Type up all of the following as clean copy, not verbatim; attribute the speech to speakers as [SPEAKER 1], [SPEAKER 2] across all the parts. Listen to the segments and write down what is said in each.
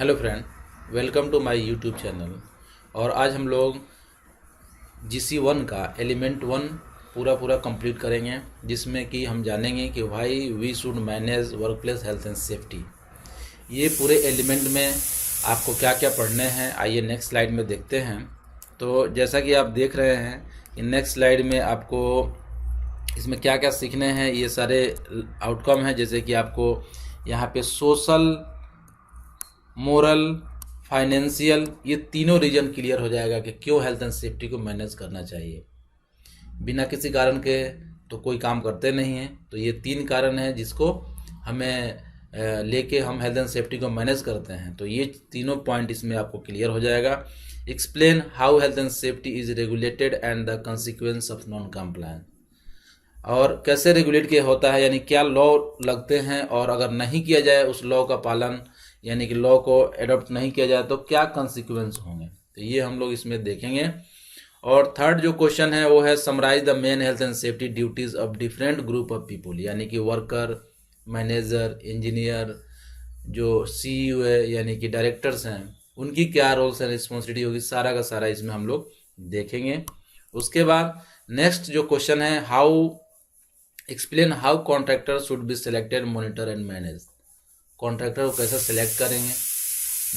[SPEAKER 1] Hello friend, welcome to my YouTube channel. और आज हम लोग GC1 का एलिमेंट 1 पूरा कंप्लीट करेंगे, जिसमें कि हम जानेंगे कि why we should manage work place health and safety. ये पूरे एलिमेंट में आपको क्या क्या पढ़ने हैं, आइए नेक्स्ट स्लाइड में देखते हैं। तो जैसा कि आप देख रहे हैं कि नेक्स्ट स्लाइड में आपको इसमें क्या क्या सीखने हैं, ये सारे आउटकम हैं। जैसे कि आपको यहाँ पे सोशल, मोरल, फाइनेंशियल, ये तीनों रीजन क्लियर हो जाएगा कि क्यों हेल्थ एंड सेफ्टी को मैनेज करना चाहिए। बिना किसी कारण के तो कोई काम करते नहीं हैं। तो ये 3 कारण हैं जिसको हमें लेके हम हेल्थ एंड सेफ्टी को मैनेज करते हैं। तो ये तीनों पॉइंट इसमें आपको क्लियर हो जाएगा। Explain how health and safety is regulated and the consequence of non compliance. और कैसे रेगुलेट किया होता है, यानी क्या लॉ लगते हैं, और अगर नहीं किया जाए उस लॉ का पालन, यानी कि लॉ को एडॉप्ट नहीं किया जाए तो क्या कंसिक्वेंस होंगे। तो ये हम लोग इसमें देखेंगे। और थर्ड जो क्वेश्चन है वो है summarise the main health and safety duties of different group of people, यानी कि वर्कर, मैनेजर, इंजीनियर, जो CEO है यानी कि डायरेक्टर्स हैं, उनकी क्या रोल्स एंड रिस्पॉन्सिबिलिटी होगी, सारा का सारा इसमें हम लोग देखेंगे। उसके बाद नेक्स्ट जो क्वेश्चन है, how explain how contractor should be selected, monitor and manage. Contractor को कैसे सिलेक्ट करेंगे।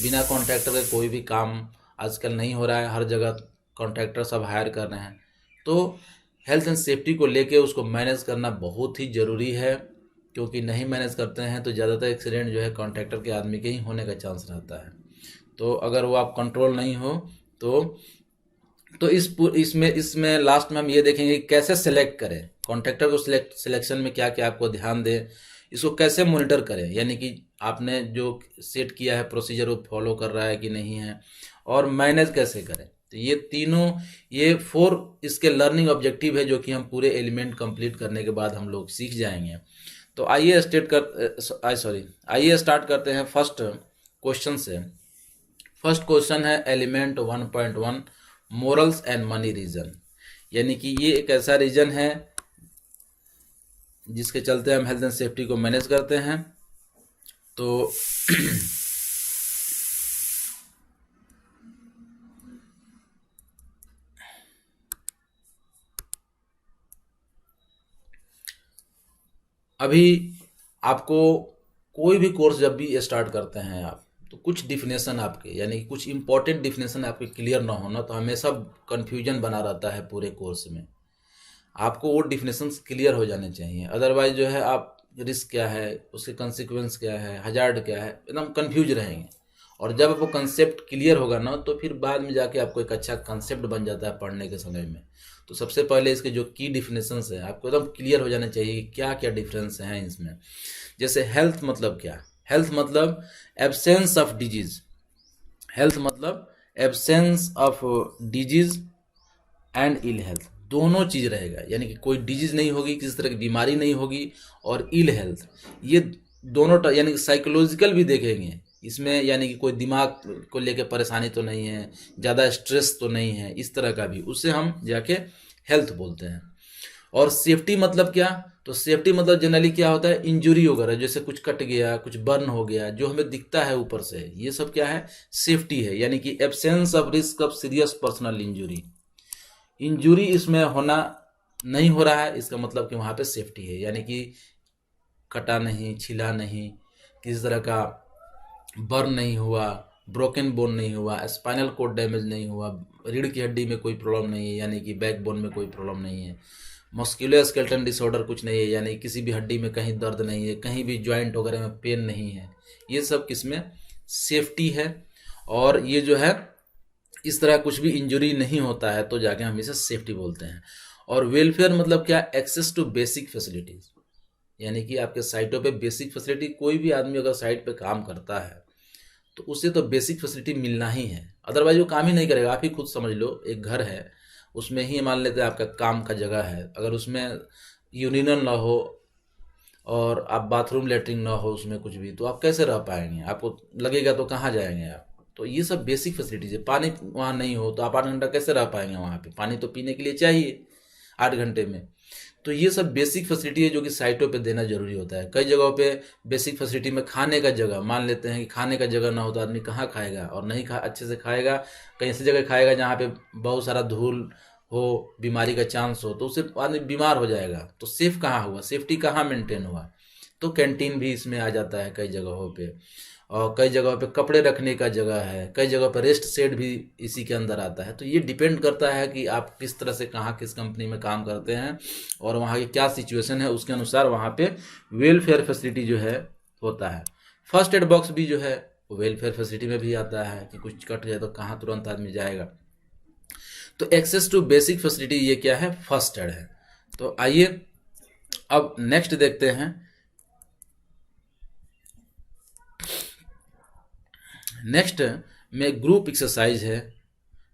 [SPEAKER 1] बिना कॉन्ट्रैक्टर के कोई भी काम आजकल नहीं हो रहा है, हर जगह कॉन्ट्रैक्टर सब हायर कर रहे हैं। तो हेल्थ एंड सेफ्टी को लेके उसको मैनेज करना बहुत ही ज़रूरी है, क्योंकि नहीं मैनेज करते हैं तो ज़्यादातर एक्सीडेंट जो है कॉन्ट्रैक्टर के आदमी के ही होने का चांस रहता है। तो अगर वो आप कंट्रोल नहीं हो तो इसमें लास्ट में हम ये देखेंगे कि कैसे सेलेक्ट करें कॉन्ट्रैक्टर को। सिलेक्शन में क्या क्या आपको ध्यान दें, इसको कैसे मॉनिटर करें, यानी कि आपने जो सेट किया है प्रोसीजर वो फॉलो कर रहा है कि नहीं है, और मैनेज कैसे करें। तो ये तीनों, ये 4 इसके लर्निंग ऑब्जेक्टिव है, जो कि हम पूरे एलिमेंट कंप्लीट करने के बाद हम लोग सीख जाएंगे। तो आइए स्टार्ट करते हैं फर्स्ट क्वेश्चन से। फर्स्ट क्वेश्चन है element 1.1 morals and money reason, यानी कि ये एक ऐसा रीजन है जिसके चलते हम हेल्थ एंड सेफ्टी को मैनेज करते हैं। तो अभी आपको कोई भी कोर्स जब भी स्टार्ट करते हैं आप, तो कुछ डिफिनेशन आपके, यानी कि कुछ इंपॉर्टेंट डिफिनेशन आपके क्लियर ना होना तो हमेशा कन्फ्यूजन बना रहता है पूरे कोर्स में। आपको वो डिफिनेशंस क्लियर हो जाने चाहिए, अदरवाइज जो है आप रिस्क क्या है, उसके कंसिक्वेंस क्या है, हजार्ड क्या है, एकदम कंफ्यूज रहेंगे। और जब वो कंसेप्ट क्लियर होगा ना, तो फिर बाद में जाके आपको एक अच्छा कंसेप्ट बन जाता है पढ़ने के समय में। तो सबसे पहले इसके जो की डिफिनेशंस है आपको एकदम क्लियर हो जाने चाहिए कि क्या क्या डिफरेंस हैं इसमें। जैसे हेल्थ मतलब क्या, हेल्थ मतलब एब्सेंस ऑफ डिजीज, हेल्थ मतलब absence of disease and ill health, दोनों चीज़ रहेगा, यानी कि कोई डिजीज नहीं होगी, किसी तरह की बीमारी नहीं होगी, और इल हेल्थ, ये दोनों यानी कि साइकोलॉजिकल भी देखेंगे इसमें, यानी कि कोई दिमाग को लेके परेशानी तो नहीं है, ज़्यादा स्ट्रेस तो नहीं है, इस तरह का भी, उससे हम जाके हेल्थ बोलते हैं। और सेफ्टी मतलब क्या, तो सेफ्टी मतलब जनरली क्या होता है, इंजुरी वगैरह, जैसे कुछ कट गया, कुछ बर्न हो गया, जो हमें दिखता है ऊपर से, ये सब क्या है, सेफ्टी है। यानी कि absence of risk of serious personal injury, injury इसमें होना नहीं हो रहा है, इसका मतलब कि वहाँ पे सेफ्टी है। यानी कि कटा नहीं, छिला नहीं, किसी तरह का बर्न नहीं हुआ, ब्रोकन बोन नहीं हुआ, स्पाइनल कोड डैमेज नहीं हुआ, रीढ़ की हड्डी में कोई प्रॉब्लम नहीं है, यानी कि बैक बोन में कोई प्रॉब्लम नहीं है, मस्कुलर स्केलेटन डिसऑर्डर कुछ नहीं है, यानी किसी भी हड्डी में कहीं दर्द नहीं है, कहीं भी जॉइंट वगैरह में पेन नहीं है, ये सब किसमें सेफ्टी है। और ये जो है इस तरह कुछ भी इंजरी नहीं होता है, तो जाके हम इसे सेफ्टी बोलते हैं। और वेलफेयर मतलब क्या, एक्सेस टू बेसिक फैसिलिटीज, यानी कि आपके साइटों पे बेसिक फैसिलिटी, कोई भी आदमी अगर साइट पे काम करता है तो उसे तो बेसिक फैसिलिटी मिलना ही है, अदरवाइज वो काम ही नहीं करेगा। आप ही खुद समझ लो, एक घर है, उसमें ही मान लेते हैं आपका काम का जगह है, अगर उसमें यूरिनल ना हो और आप बाथरूम लेटरिन ना हो उसमें कुछ भी, तो आप कैसे रह पाएंगे, आपको लगेगा तो कहाँ जाएंगे आप। तो ये सब बेसिक फैसिलिटीज है। पानी वहाँ नहीं हो तो आप 8 घंटा कैसे रह पाएंगे वहाँ पे, पानी तो पीने के लिए चाहिए 8 घंटे में। तो ये सब बेसिक फैसिलिटी है जो कि साइटों पे देना जरूरी होता है। कई जगहों पे बेसिक फैसिलिटी में खाने का जगह, मान लेते हैं कि खाने का जगह ना हो तो आदमी कहाँ खाएगा, और नहीं अच्छे से खाएगा, कहीं ऐसी जगह खाएगा जहाँ पे बहुत सारा धूल हो, बीमारी का चांस हो, तो उससे आदमी बीमार हो जाएगा। तो सेफ कहाँ हुआ, सेफ्टी कहाँ मेंटेन हुआ? तो कैंटीन भी इसमें आ जाता है कई जगहों पे, और कई जगहों पे कपड़े रखने का जगह है, कई जगह पर रेस्ट शेड भी इसी के अंदर आता है। तो ये डिपेंड करता है कि आप किस तरह से कहाँ किस कंपनी में काम करते हैं और वहाँ की क्या सिचुएशन है, उसके अनुसार वहाँ पे वेलफेयर फैसिलिटी जो है होता है। फर्स्ट एड बॉक्स भी जो है वो वेलफेयर फैसिलिटी में भी आता है कि कुछ कट जाए तो कहाँ तुरंत आदमी जाएगा। तो एक्सेस टू बेसिक फैसिलिटी ये क्या है, फर्स्ट एड है। तो आइए अब नेक्स्ट देखते हैं। नेक्स्ट में ग्रुप एक्सरसाइज है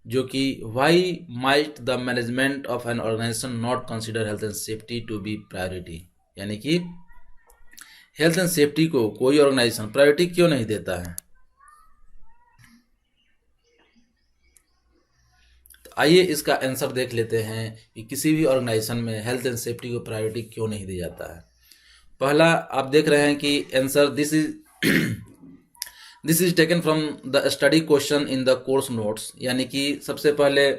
[SPEAKER 1] जो कि why might the management of an organisation not consider health and safety to be priority, यानी कि हेल्थ एंड सेफ्टी को कोई ऑर्गेनाइजेशन प्रायोरिटी क्यों नहीं देता है। तो आइए इसका आंसर देख लेते हैं कि किसी भी ऑर्गेनाइजेशन में हेल्थ एंड सेफ्टी को प्रायोरिटी क्यों नहीं दिया जाता है। पहला आप देख रहे हैं कि answer this is taken from the study question in the course notes, यानी कि सबसे पहले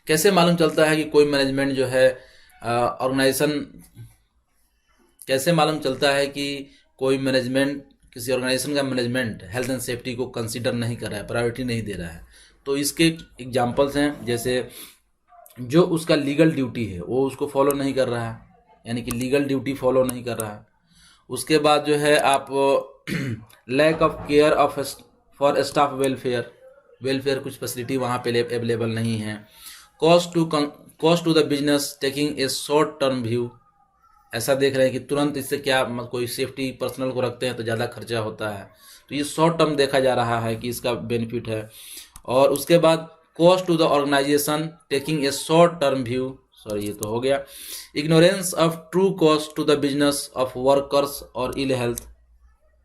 [SPEAKER 1] कैसे मालूम चलता है कि कोई मैनेजमेंट जो है ऑर्गेनाइजेशन, कैसे मालूम चलता है कि कोई मैनेजमेंट, किसी ऑर्गेनाइजेशन का मैनेजमेंट हेल्थ एंड सेफ्टी को कंसीडर नहीं कर रहा है, प्रायोरिटी नहीं दे रहा है। तो इसके एग्जांपल्स हैं, जैसे जो उसका लीगल ड्यूटी है वो उसको फॉलो नहीं कर रहा है, यानी कि लीगल ड्यूटी फॉलो नहीं कर रहा है। उसके बाद जो है आप lack of care of for staff welfare कुछ फैसिलिटी वहाँ पे अवेलेबल नहीं है। Cost to the business taking a short term view, ऐसा देख रहे हैं कि तुरंत इससे क्या कोई सेफ्टी पर्सनल को रखते हैं तो ज़्यादा खर्चा होता है, तो ये शॉर्ट टर्म देखा जा रहा है कि इसका बेनिफिट है। और उसके बाद cost to the organisation taking a short term view, sorry ये तो हो गया। Ignorance of true cost to the business of workers और इल हेल्थ,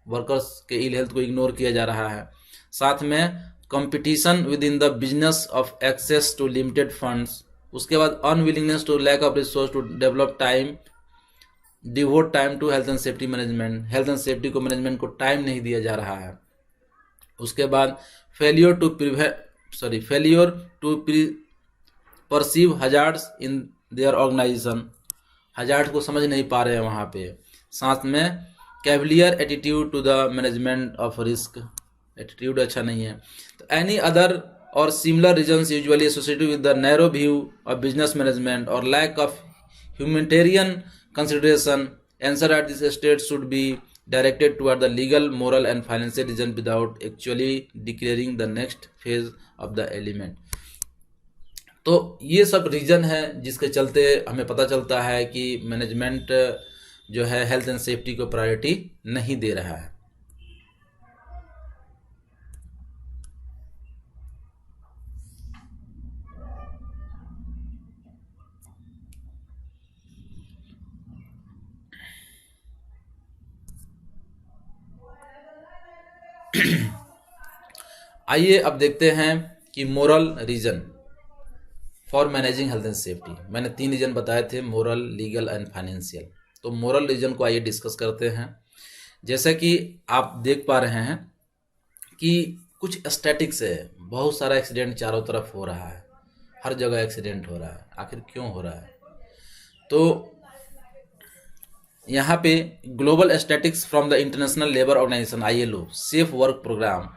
[SPEAKER 1] वर्कर्स के इल हेल्थ को इग्नोर किया जा रहा है। साथ में competition within the business of access to limited funds. उसके बाद unwillingness to lack of resource to develop time, devote time to health and safety management, health and safety को मैनेजमेंट को टाइम नहीं दिया जा रहा है। उसके बाद failure to perceive hazards in their organisation, hazard को समझ नहीं पा रहे हैं वहाँ पे। साथ में cavalier attitude to the management of risk, attitude अच्छा नहीं है। तो एनी अदर और similar reasons usually associated with the narrow view of business management और lack of humanitarian consideration, answer at this stage should be directed toward the legal, moral and financial reason without actually declaring the next phase of the element। तो ये सब reason है जिसके चलते हमें पता चलता है कि मैनेजमेंट जो है हेल्थ एंड सेफ्टी को प्रायोरिटी नहीं दे रहा है। आइए अब देखते हैं कि moral reason for managing health and safety. मैंने 3 रीजन बताए थे, मोरल, लीगल एंड फाइनेंशियल। तो मोरल रीजन को आइए डिस्कस करते हैं। जैसा कि आप देख पा रहे हैं कि कुछ स्टैटिक्स है, बहुत सारा एक्सीडेंट चारों तरफ हो रहा है, हर जगह एक्सीडेंट हो रहा है। आखिर क्यों हो रहा है? तो यहाँ पे global statics from the international labour organisation ILO safe work programme,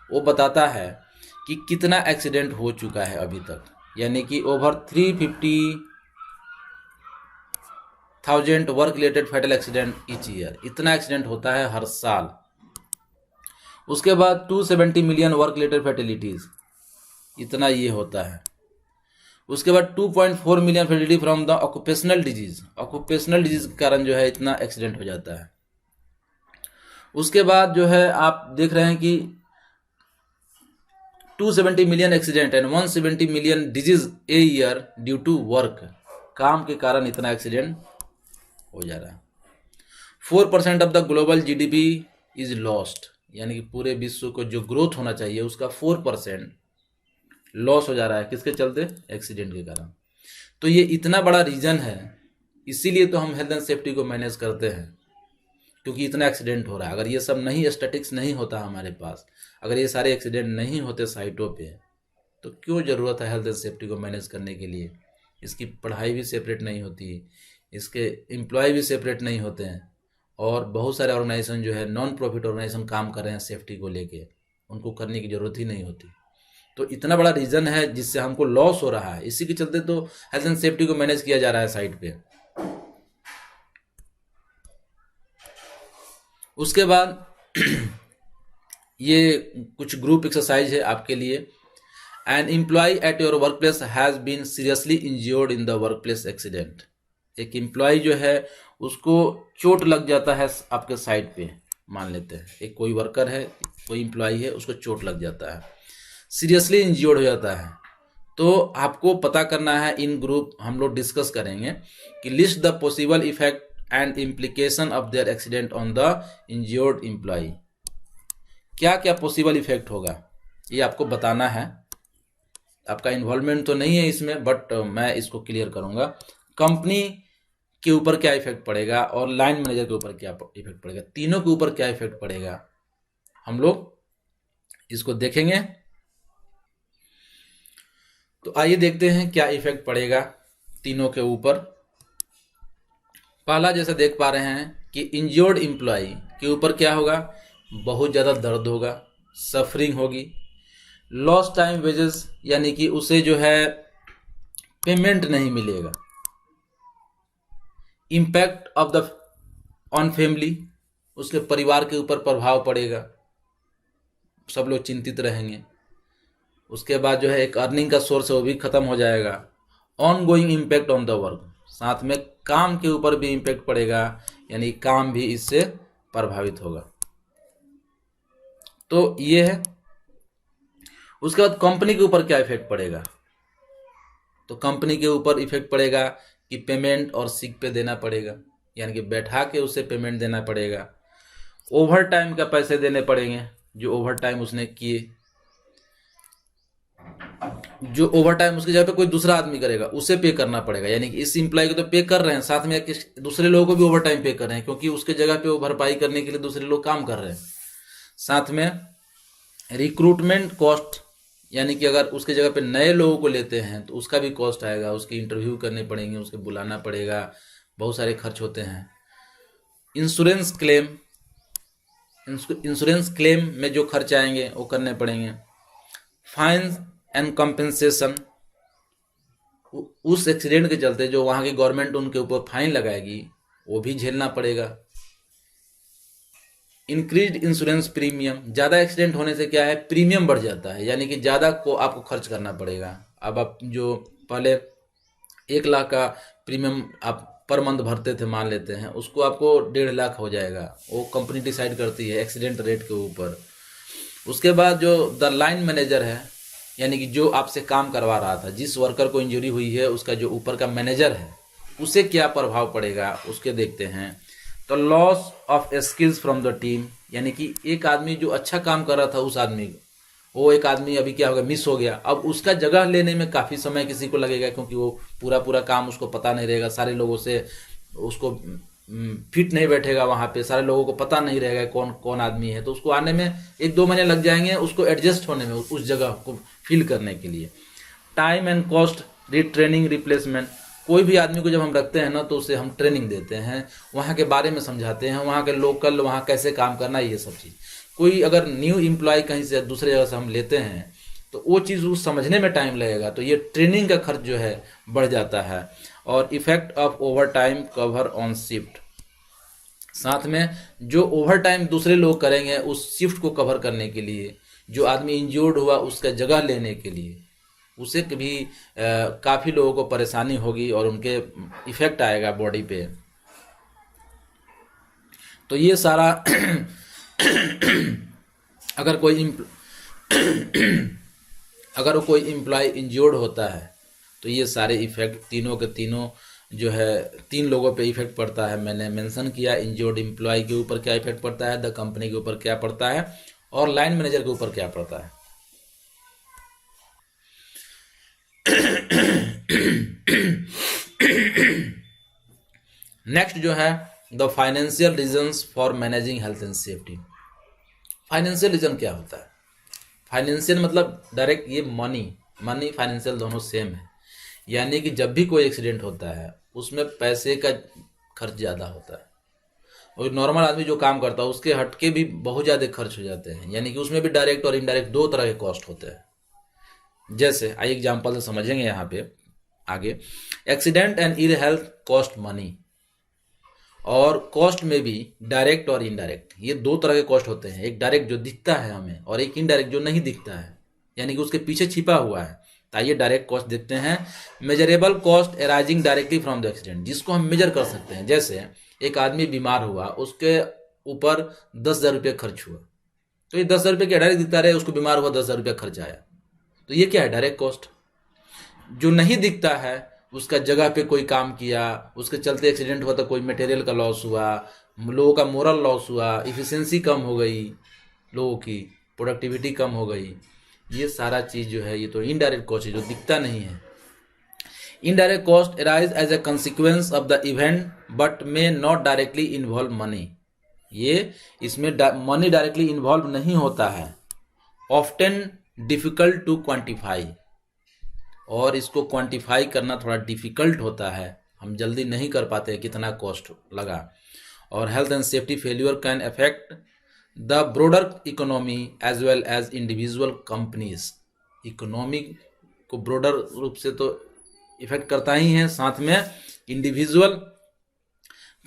[SPEAKER 1] वो बताता है कि कितना एक्सीडेंट हो चुका है अभी तक, यानी कि over 350,000 work related fatal accident each year, इतना एक्सीडेंट होता है हर साल। उसके बाद 270 मिलियन वर्क रिलेटेड फैटिलिटीज़, इतना ये होता है। उसके बाद 2.4 million fatality from the occupational disease, occupational disease के कारण जो है इतना एक्सीडेंट हो जाता है। उसके बाद जो है आप देख रहे हैं कि 270 million accident and 170 million disease a year due to work, काम के कारण इतना एक्सीडेंट हो जा रहा है। 4% of the global GDP is lost, यानी कि पूरे विश्व को जो ग्रोथ होना चाहिए उसका 4% लॉस हो जा रहा है। किसके चलते? एक्सीडेंट के कारण। तो ये इतना बड़ा रीजन है, इसीलिए तो हम हेल्थ एंड सेफ्टी को मैनेज करते हैं, क्योंकि इतना एक्सीडेंट हो रहा है। अगर ये सब नहीं, स्टैटिक्स नहीं होता हमारे पास, अगर ये सारे एक्सीडेंट नहीं होते साइटों पे, तो क्यों ज़रूरत है हेल्थ एंड सेफ्टी को मैनेज करने के लिए? इसकी पढ़ाई भी सेपरेट नहीं होती, इसके एम्प्लॉय भी सेपरेट नहीं होते हैं, और बहुत सारे ऑर्गेनाइजेशन जो है नॉन प्रॉफिट ऑर्गेनाइजेशन काम कर रहे हैं सेफ्टी को लेके, उनको करने की ज़रूरत ही नहीं होती। तो इतना बड़ा रीज़न है जिससे हमको लॉस हो रहा है, इसी के चलते तो हेल्थ एंड सेफ्टी को मैनेज किया जा रहा है साइट पे। उसके बाद ये कुछ ग्रुप एक्सरसाइज है आपके लिए। An employ at your work place has been seriously injured in the work place accident. एक एम्प्लॉय जो है उसको चोट लग जाता है आपके साइट पे, मान लेते हैं एक कोई वर्कर है, कोई एम्प्लॉय है, उसको चोट लग जाता है, सीरियसली इंज्योर्ड हो जाता है। तो आपको पता करना है, इन ग्रुप हम लोग डिस्कस करेंगे कि list the possible effect and implication of their accident on the injured employ. क्या क्या पॉसिबल इफेक्ट होगा ये आपको बताना है। आपका इन्वॉल्वमेंट तो नहीं है इसमें, बट मैं इसको क्लियर करूंगा। कंपनी के ऊपर क्या इफेक्ट पड़ेगा और लाइन मैनेजर के ऊपर क्या इफेक्ट पड़ेगा, तीनों के ऊपर क्या इफेक्ट पड़ेगा, हम लोग इसको देखेंगे। तो आइए देखते हैं क्या इफेक्ट पड़ेगा तीनों के ऊपर। पहला जैसे देख पा रहे हैं कि इंज्योर्ड एम्प्लॉय के ऊपर क्या होगा, बहुत ज़्यादा दर्द होगा, सफरिंग होगी, लॉस्ट टाइम वेजेस, यानी कि उसे जो है पेमेंट नहीं मिलेगा, impact of the on family, उसके परिवार के ऊपर प्रभाव पड़ेगा, सब लोग चिंतित रहेंगे। उसके बाद जो है एक अर्निंग का सोर्स है वो भी खत्म हो जाएगा। On going impact on the work, साथ में काम के ऊपर भी इम्पैक्ट पड़ेगा, यानी काम भी इससे प्रभावित होगा। तो ये है। उसके बाद कंपनी के ऊपर क्या इफेक्ट पड़ेगा, तो कंपनी के ऊपर इफेक्ट पड़ेगा कि पेमेंट और सिक पे देना पड़ेगा, यानी कि बैठा के उसे पेमेंट देना पड़ेगा। ओवर टाइम का पैसे देने पड़ेंगे, जो ओवर टाइम उसने किए, जो ओवर टाइम उसकी जगह पे कोई दूसरा आदमी करेगा उसे पे करना पड़ेगा, यानी कि इस एम्प्लॉय को तो पे कर रहे हैं, साथ में दूसरे लोगों को भी ओवर टाइम पे कर रहे हैं, क्योंकि उसके जगह पे वो भरपाई करने के लिए दूसरे लोग काम कर रहे हैं। साथ में रिक्रूटमेंट कॉस्ट, यानी कि अगर उसके जगह पे नए लोगों को लेते हैं तो उसका भी कॉस्ट आएगा, उसकी इंटरव्यू करने पड़ेंगे, उसके बुलाना पड़ेगा, बहुत सारे खर्च होते हैं। इंश्योरेंस क्लेम, इंश्योरेंस क्लेम में जो खर्च आएंगे वो करने पड़ेंगे। फाइन एंड कंपेंसेशन, उस एक्सीडेंट के चलते जो वहाँ की गवर्नमेंट उनके ऊपर फाइन लगाएगी वो भी झेलना पड़ेगा। इंक्रीज इंश्योरेंस प्रीमियम, ज़्यादा एक्सीडेंट होने से क्या है, प्रीमियम बढ़ जाता है, यानी कि ज़्यादा को आपको खर्च करना पड़ेगा। अब आप जो पहले 1 लाख का प्रीमियम आप पर मंथ भरते थे मान लेते हैं, उसको आपको 1.5 लाख हो जाएगा, वो कंपनी डिसाइड करती है एक्सीडेंट रेट के ऊपर। उसके बाद जो द लाइन मैनेजर है, यानी कि जो आपसे काम करवा रहा था, जिस वर्कर को इंजरी हुई है उसका जो ऊपर का मैनेजर है उसे क्या प्रभाव पड़ेगा उसके देखते हैं। तो loss of skills from the team, यानी कि एक आदमी जो अच्छा काम कर रहा था उस आदमी, वो एक आदमी अभी क्या होगा, मिस हो गया, अब उसका जगह लेने में काफ़ी समय किसी को लगेगा, क्योंकि वो पूरा काम उसको पता नहीं रहेगा, सारे लोगों से उसको फिट नहीं बैठेगा, वहाँ पे सारे लोगों को पता नहीं रहेगा कौन कौन आदमी है, तो उसको आने में 1-2 महीने लग जाएंगे, उसको एडजस्ट होने में, उस जगह को फिल करने के लिए। Time and cost, retraining, replacement, कोई भी आदमी को जब हम रखते हैं ना तो उसे हम ट्रेनिंग देते हैं, वहाँ के बारे में समझाते हैं, वहाँ के लोकल, वहाँ कैसे काम करना, ये सब चीज़। कोई अगर न्यू एम्प्लॉय कहीं से दूसरे जगह से हम लेते हैं तो वो चीज़ उस समझने में टाइम लगेगा, तो ये ट्रेनिंग का खर्च जो है बढ़ जाता है। और effect of over time cover on shift, साथ में जो ओवर टाइम दूसरे लोग करेंगे उस शिफ्ट को कवर करने के लिए, जो आदमी इंज्योर्ड हुआ उसका जगह लेने के लिए, उसे भी काफ़ी लोगों को परेशानी होगी और उनके इफेक्ट आएगा बॉडी पे। तो ये सारा अगर कोई एम्प्लॉय इंज्योर्ड होता है तो ये सारे इफेक्ट तीनों के तीनों जो है 3 लोगों पे इफेक्ट पड़ता है, मैंने मेंशन किया। इंजर्ड एम्प्लॉय के ऊपर क्या इफेक्ट पड़ता है, द कंपनी के ऊपर क्या पड़ता है, और लाइन मैनेजर के ऊपर क्या पड़ता है। नेक्स्ट जो है the financial reasons for managing health and safety. Financial reason क्या होता है? फाइनेंशियल मतलब डायरेक्ट ये मनी फाइनेंशियल दोनों सेम है, यानी कि जब भी कोई एक्सीडेंट होता है उसमें पैसे का खर्च ज़्यादा होता है, और नॉर्मल आदमी जो काम करता है उसके हटके भी बहुत ज़्यादा खर्च हो जाते हैं, यानी कि उसमें भी डायरेक्ट और इनडायरेक्ट 2 तरह के कॉस्ट होते हैं। जैसे आइए एग्जाम्पल से समझेंगे यहाँ पे आगे। Accident and ill health cost money, और कॉस्ट में भी डायरेक्ट और इनडायरेक्ट ये 2 तरह के कॉस्ट होते हैं, एक डायरेक्ट जो दिखता है हमें और एक इनडायरेक्ट जो नहीं दिखता है, यानी कि उसके पीछे छिपा हुआ है। तो आइए डायरेक्ट कॉस्ट देखते हैं। Measurable cost arising directly from the accident, जिसको हम मेजर कर सकते हैं। जैसे एक आदमी बीमार हुआ, उसके ऊपर 10,000 रुपये खर्च हुआ, तो ये 10,000 रुपये क्या डायरेक्ट दिखता रहे, उसको बीमार हुआ 10,000 रुपया खर्च आया, तो ये क्या है, डायरेक्ट कॉस्ट। जो नहीं दिखता है, उसका जगह पे कोई काम किया, उसके चलते एक्सीडेंट हुआ तो कोई मटेरियल का लॉस हुआ, लोगों का मोरल लॉस हुआ, इफिशिएंसी कम हो गई, लोगों की प्रोडक्टिविटी कम हो गई, ये सारा चीज़ जो है ये तो इनडायरेक्ट कॉस्ट है जो दिखता नहीं है। Indirect cost arise as a consequence of the event but may not directly involve money, ये इसमें मनी डायरेक्टली इन्वॉल्व नहीं होता है। ऑफ्टन डिफिकल्ट टू क्वान्टिफाई, और इसको क्वांटिफाई करना थोड़ा डिफ़िकल्ट होता है, हम जल्दी नहीं कर पाते कितना कॉस्ट लगा। और health and safety failure can affect the broader economy as well as individual companies. Economy को ब्रॉडर रूप से तो इफेक्ट करता ही है, साथ में इंडिविजुअल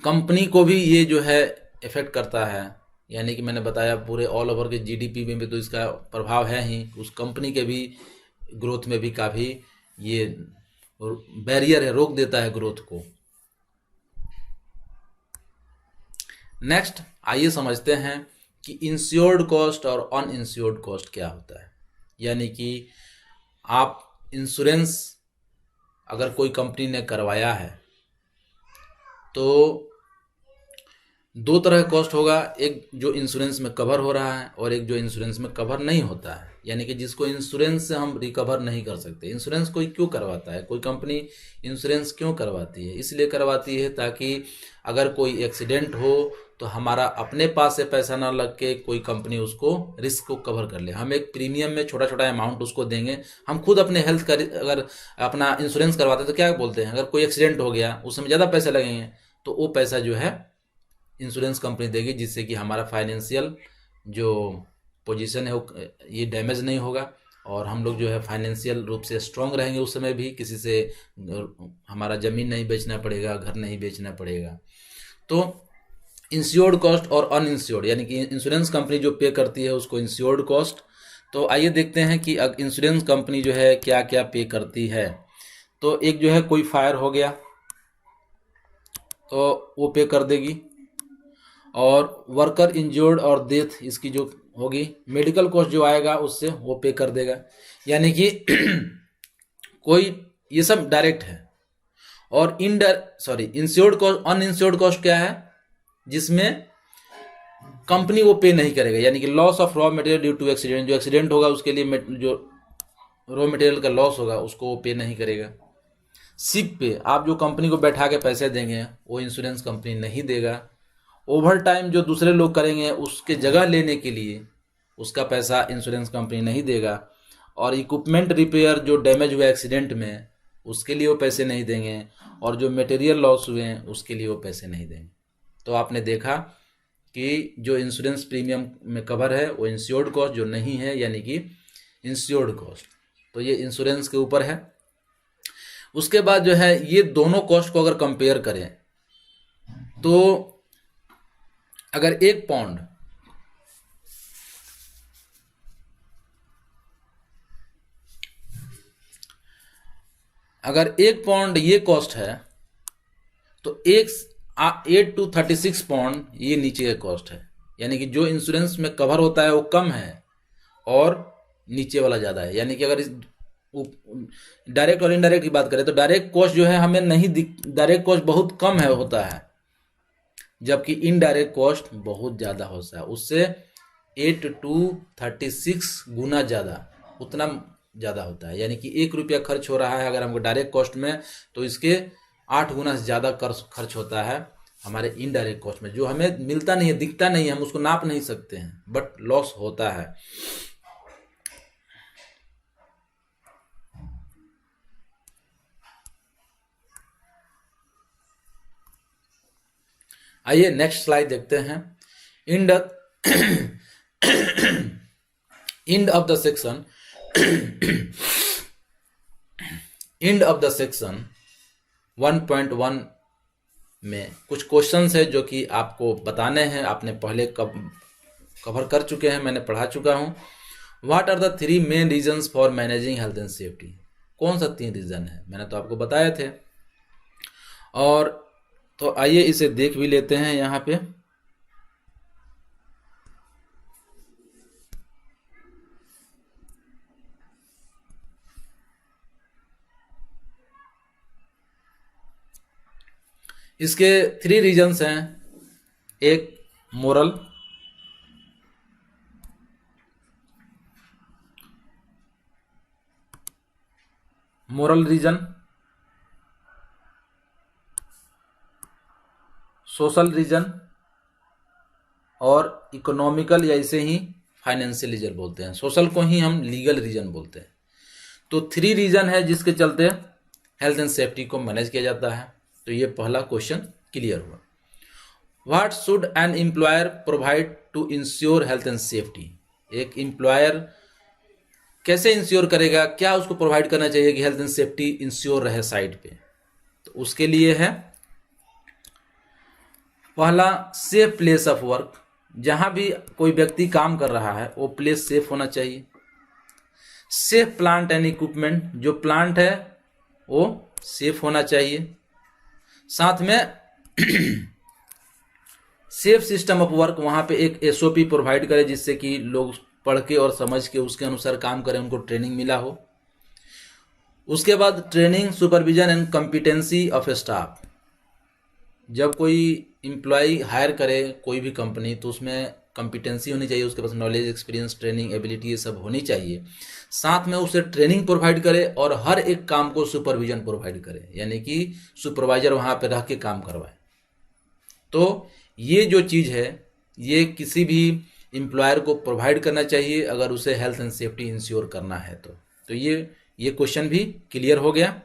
[SPEAKER 1] कंपनी को भी ये जो है इफेक्ट करता है, यानी कि मैंने बताया पूरे ऑल ओवर के जीडीपी में भी तो इसका प्रभाव है ही, उस कंपनी के भी ग्रोथ में भी काफ़ी ये बैरियर है, रोक देता है ग्रोथ को। नेक्स्ट आइए समझते हैं कि इंश्योर्ड कॉस्ट और अनइंश्योर्ड कॉस्ट क्या होता है। यानी कि आप इंश्योरेंस अगर कोई कंपनी ने करवाया है तो 2 तरह का कॉस्ट होगा, एक जो इंश्योरेंस में कवर हो रहा है और एक जो इंश्योरेंस में कवर नहीं होता है, यानी कि जिसको इंश्योरेंस से हम रिकवर नहीं कर सकते। इंश्योरेंस कोई क्यों करवाता है, कोई कंपनी इंश्योरेंस क्यों करवाती है? इसलिए करवाती है ताकि अगर कोई एक्सीडेंट हो तो हमारा अपने पास से पैसा ना लग के कोई कंपनी उसको रिस्क को कवर कर ले। हम एक प्रीमियम में छोटा छोटा अमाउंट उसको देंगे। हम खुद अपने हेल्थ का अगर अपना इंश्योरेंस करवाते हैं तो क्या बोलते हैं, अगर कोई एक्सीडेंट हो गया उसमें ज़्यादा पैसे लगेंगे तो वो पैसा जो है इंश्योरेंस कंपनी देगी, जिससे कि हमारा फाइनेंशियल जो पोजीशन है वो ये डैमेज नहीं होगा और हम लोग जो है फाइनेंशियल रूप से स्ट्रांग रहेंगे। उस समय भी किसी से हमारा ज़मीन नहीं बेचना पड़ेगा, घर नहीं बेचना पड़ेगा। तो इंश्योर्ड कॉस्ट और अनइंश्योर्ड, यानी कि इंश्योरेंस कंपनी जो पे करती है उसको इंश्योर्ड कॉस्ट। तो आइए देखते हैं कि इंश्योरेंस कंपनी जो है क्या क्या पे करती है। तो एक जो है कोई फायर हो गया तो वो पे कर देगी, और वर्कर इंजर्ड और डेथ इसकी जो होगी, मेडिकल कॉस्ट जो आएगा उससे वो पे कर देगा। यानी कि कोई ये सब डायरेक्ट है। और इंश्योर्ड कॉस्ट, अनइंश्योर्ड कॉस्ट क्या है, जिसमें कंपनी वो पे नहीं करेगा, यानी कि loss of raw material due to accident, जो एक्सीडेंट होगा उसके लिए जो रॉ मटेरियल का लॉस होगा उसको वो पे नहीं करेगा। सिक पे आप जो कंपनी को बैठा के पैसे देंगे वो इंश्योरेंस कंपनी नहीं देगा। ओवर टाइम जो दूसरे लोग करेंगे उसके जगह लेने के लिए उसका पैसा इंश्योरेंस कंपनी नहीं देगा। और इक्विपमेंट रिपेयर जो डैमेज हुआ एक्सीडेंट में उसके लिए वो पैसे नहीं देंगे, और जो मटेरियल लॉस हुए हैं उसके लिए वो पैसे नहीं देंगे। तो आपने देखा कि जो इंश्योरेंस प्रीमियम में कवर है वो इंश्योर्ड कॉस्ट, जो नहीं है यानी कि इंश्योर्ड कॉस्ट, तो ये इंश्योरेंस के ऊपर है। उसके बाद जो है ये दोनों कॉस्ट को अगर कंपेयर करें तो अगर 1 पाउंड ये कॉस्ट है तो 8 to 36 पाउंड ये नीचे का कॉस्ट है। यानी कि जो इंश्योरेंस में कवर होता है वो कम है और नीचे वाला ज़्यादा है। यानी कि अगर डायरेक्ट और इनडायरेक्ट की बात करें तो डायरेक्ट कॉस्ट जो है हमें नहीं डायरेक्ट कॉस्ट बहुत कम है होता है, जबकि इनडायरेक्ट कॉस्ट बहुत ज़्यादा होता है, उससे 8 to 36 गुना ज़्यादा, उतना ज़्यादा होता है। यानी कि 1 रुपया खर्च हो रहा है अगर हमको डायरेक्ट कॉस्ट में, तो इसके 8 गुना से ज़्यादा खर्च होता है हमारे इनडायरेक्ट कॉस्ट में, जो हमें मिलता नहीं है, दिखता नहीं है, हम उसको नाप नहीं सकते हैं, बट लॉस होता है। आइए नेक्स्ट स्लाइड देखते हैं। End of the section end of the section 1.1 में कुछ क्वेश्चंस है जो कि आपको बताने हैं, आपने पहले कवर कर चुके हैं, मैंने पढ़ा चुका हूं। What are the 3 main reasons for managing health and safety? कौन सा 3 रीजन है, मैंने तो आपको बताए थे। और तो आइए इसे देख भी लेते हैं यहाँ पे। इसके 3 रीजंस हैं। एक मोरल रीजन, सोशल रीजन और इकोनॉमिकल, या इसे ही फाइनेंशियल रीजन बोलते हैं। सोशल को ही हम लीगल रीजन बोलते हैं। तो 3 रीजन है जिसके चलते हेल्थ एंड सेफ्टी को मैनेज किया जाता है। तो ये पहला क्वेश्चन क्लियर हुआ। What should an employer provide to ensure health and safety? एक एम्प्लॉयर कैसे इंश्योर करेगा, क्या उसको प्रोवाइड करना चाहिए कि हेल्थ एंड सेफ्टी इंश्योर रहे साइड पे? तो उसके लिए है पहला, सेफ प्लेस ऑफ वर्क। जहां भी कोई व्यक्ति काम कर रहा है वो प्लेस सेफ होना चाहिए। सेफ प्लांट एंड इक्विपमेंट, जो प्लांट है वो सेफ होना चाहिए। साथ में सेफ सिस्टम ऑफ वर्क, वहां पे एक SOP प्रोवाइड करे जिससे कि लोग पढ़ के और समझ के उसके अनुसार काम करें, उनको ट्रेनिंग मिला हो। उसके बाद training, supervision and competency of staff. जब कोई एम्प्लॉय हायर करे कोई भी कंपनी, तो उसमें कॉम्पिटेंसी होनी चाहिए, उसके पास नॉलेज, एक्सपीरियंस, ट्रेनिंग, एबिलिटी, ये सब होनी चाहिए। साथ में उसे ट्रेनिंग प्रोवाइड करे और हर एक काम को सुपरविजन प्रोवाइड करे, यानी कि सुपरवाइजर वहाँ पे रह के काम करवाए। तो ये जो चीज़ है ये किसी भी एम्प्लॉयर को प्रोवाइड करना चाहिए अगर उसे हेल्थ एंड सेफ्टी इंश्योर करना है। तो ये क्वेश्चन भी क्लियर हो गया।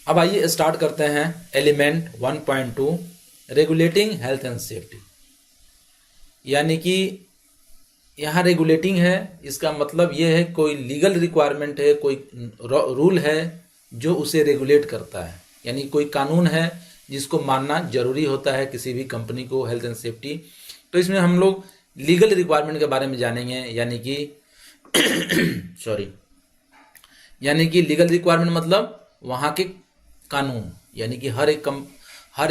[SPEAKER 1] अब आइए स्टार्ट करते हैं element 1.2, regulating health and safety. यानी कि यहाँ रेगुलेटिंग है, इसका मतलब ये है कोई लीगल रिक्वायरमेंट है, कोई रूल है जो उसे रेगुलेट करता है, यानी कोई कानून है जिसको मानना जरूरी होता है किसी भी कंपनी को, हेल्थ एंड सेफ्टी। तो इसमें हम लोग लीगल रिक्वायरमेंट के बारे में जानेंगे, यानी कि यानी कि लीगल रिक्वायरमेंट मतलब वहाँ के कानून, यानी कि हर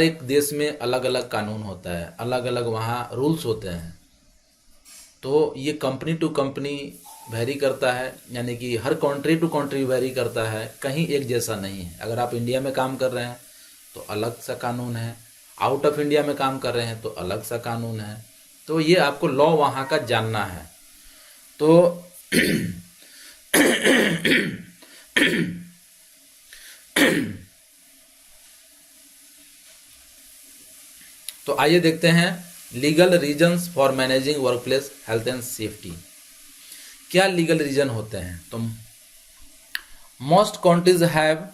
[SPEAKER 1] एक देश में अलग अलग कानून होता है, अलग अलग वहाँ रूल्स होते हैं। तो ये कंपनी टू कंपनी वेरी करता है, यानी कि हर कंट्री टू कंट्री वेरी करता है, कहीं एक जैसा नहीं है। अगर आप इंडिया में काम कर रहे हैं तो अलग सा कानून है, आउट ऑफ इंडिया में काम कर रहे हैं तो अलग सा कानून है। तो ये आपको लॉ वहाँ का जानना है। तो तो आइए देखते हैं legal reasons for managing workplace health and safety. क्या लीगल रीजन होते हैं? तो most countries have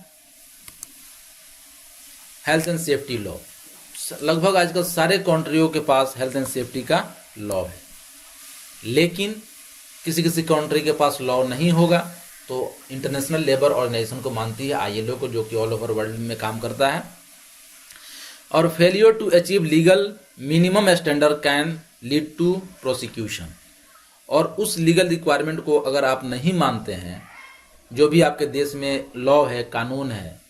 [SPEAKER 1] health and safety law. लगभग आजकल सारे कंट्रियों के पास हेल्थ एंड सेफ्टी का लॉ है, लेकिन किसी किसी कंट्री के पास लॉ नहीं होगा, तो इंटरनेशनल लेबर ऑर्गेनाइजेशन को मानती है, ILO को, जो कि ऑल ओवर वर्ल्ड में काम करता है। और failure to achieve legal minimum standard can lead to prosecution. और उस लीगल रिक्वायरमेंट को अगर आप नहीं मानते हैं, जो भी आपके देश में लॉ है, कानून है,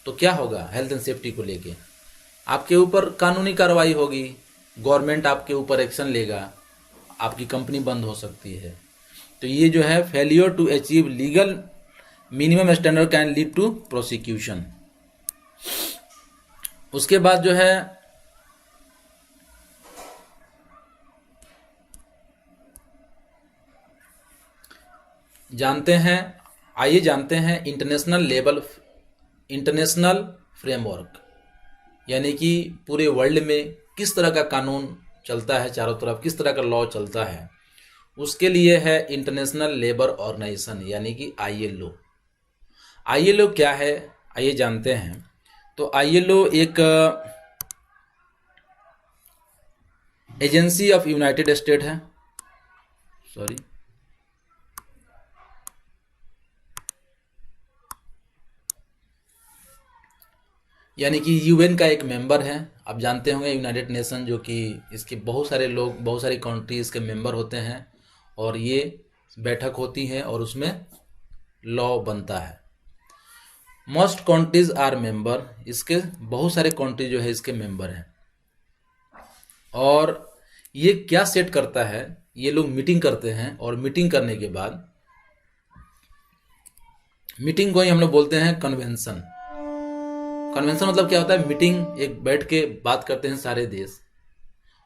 [SPEAKER 1] तो क्या होगा? हेल्थ एंड सेफ्टी को लेके आपके ऊपर कानूनी कार्रवाई होगी, गवर्नमेंट आपके ऊपर एक्शन लेगा, आपकी कंपनी बंद हो सकती है। तो ये जो है failure to achieve legal minimum standard can lead to prosecution. उसके बाद जो है आइए जानते हैं इंटरनेशनल फ्रेमवर्क, यानी कि पूरे वर्ल्ड में किस तरह का कानून चलता है, चारों तरफ किस तरह का लॉ चलता है। उसके लिए है इंटरनेशनल लेबर ऑर्गेनाइजेशन, यानी कि ILO। ILO क्या है, आइए जानते हैं। तो ILO एक एजेंसी ऑफ यूनाइटेड स्टेट है, यानी कि UN का एक मेंबर है। आप जानते होंगे यूनाइटेड नेशन, जो कि इसके बहुत सारे लोग, बहुत सारी कंट्रीज के मेंबर होते हैं, और ये बैठक होती है और उसमें लॉ बनता है। मोस्ट कंट्रीज आर मेंबर, इसके बहुत सारे कंट्री जो है इसके मेंबर हैं। और ये क्या सेट करता है, ये लोग मीटिंग करते हैं, और मीटिंग करने के बाद, मीटिंग को ही हम लोग बोलते हैं कन्वेंशन। कन्वेंशन मतलब क्या होता है? मीटिंग, एक बैठ के बात करते हैं सारे देश,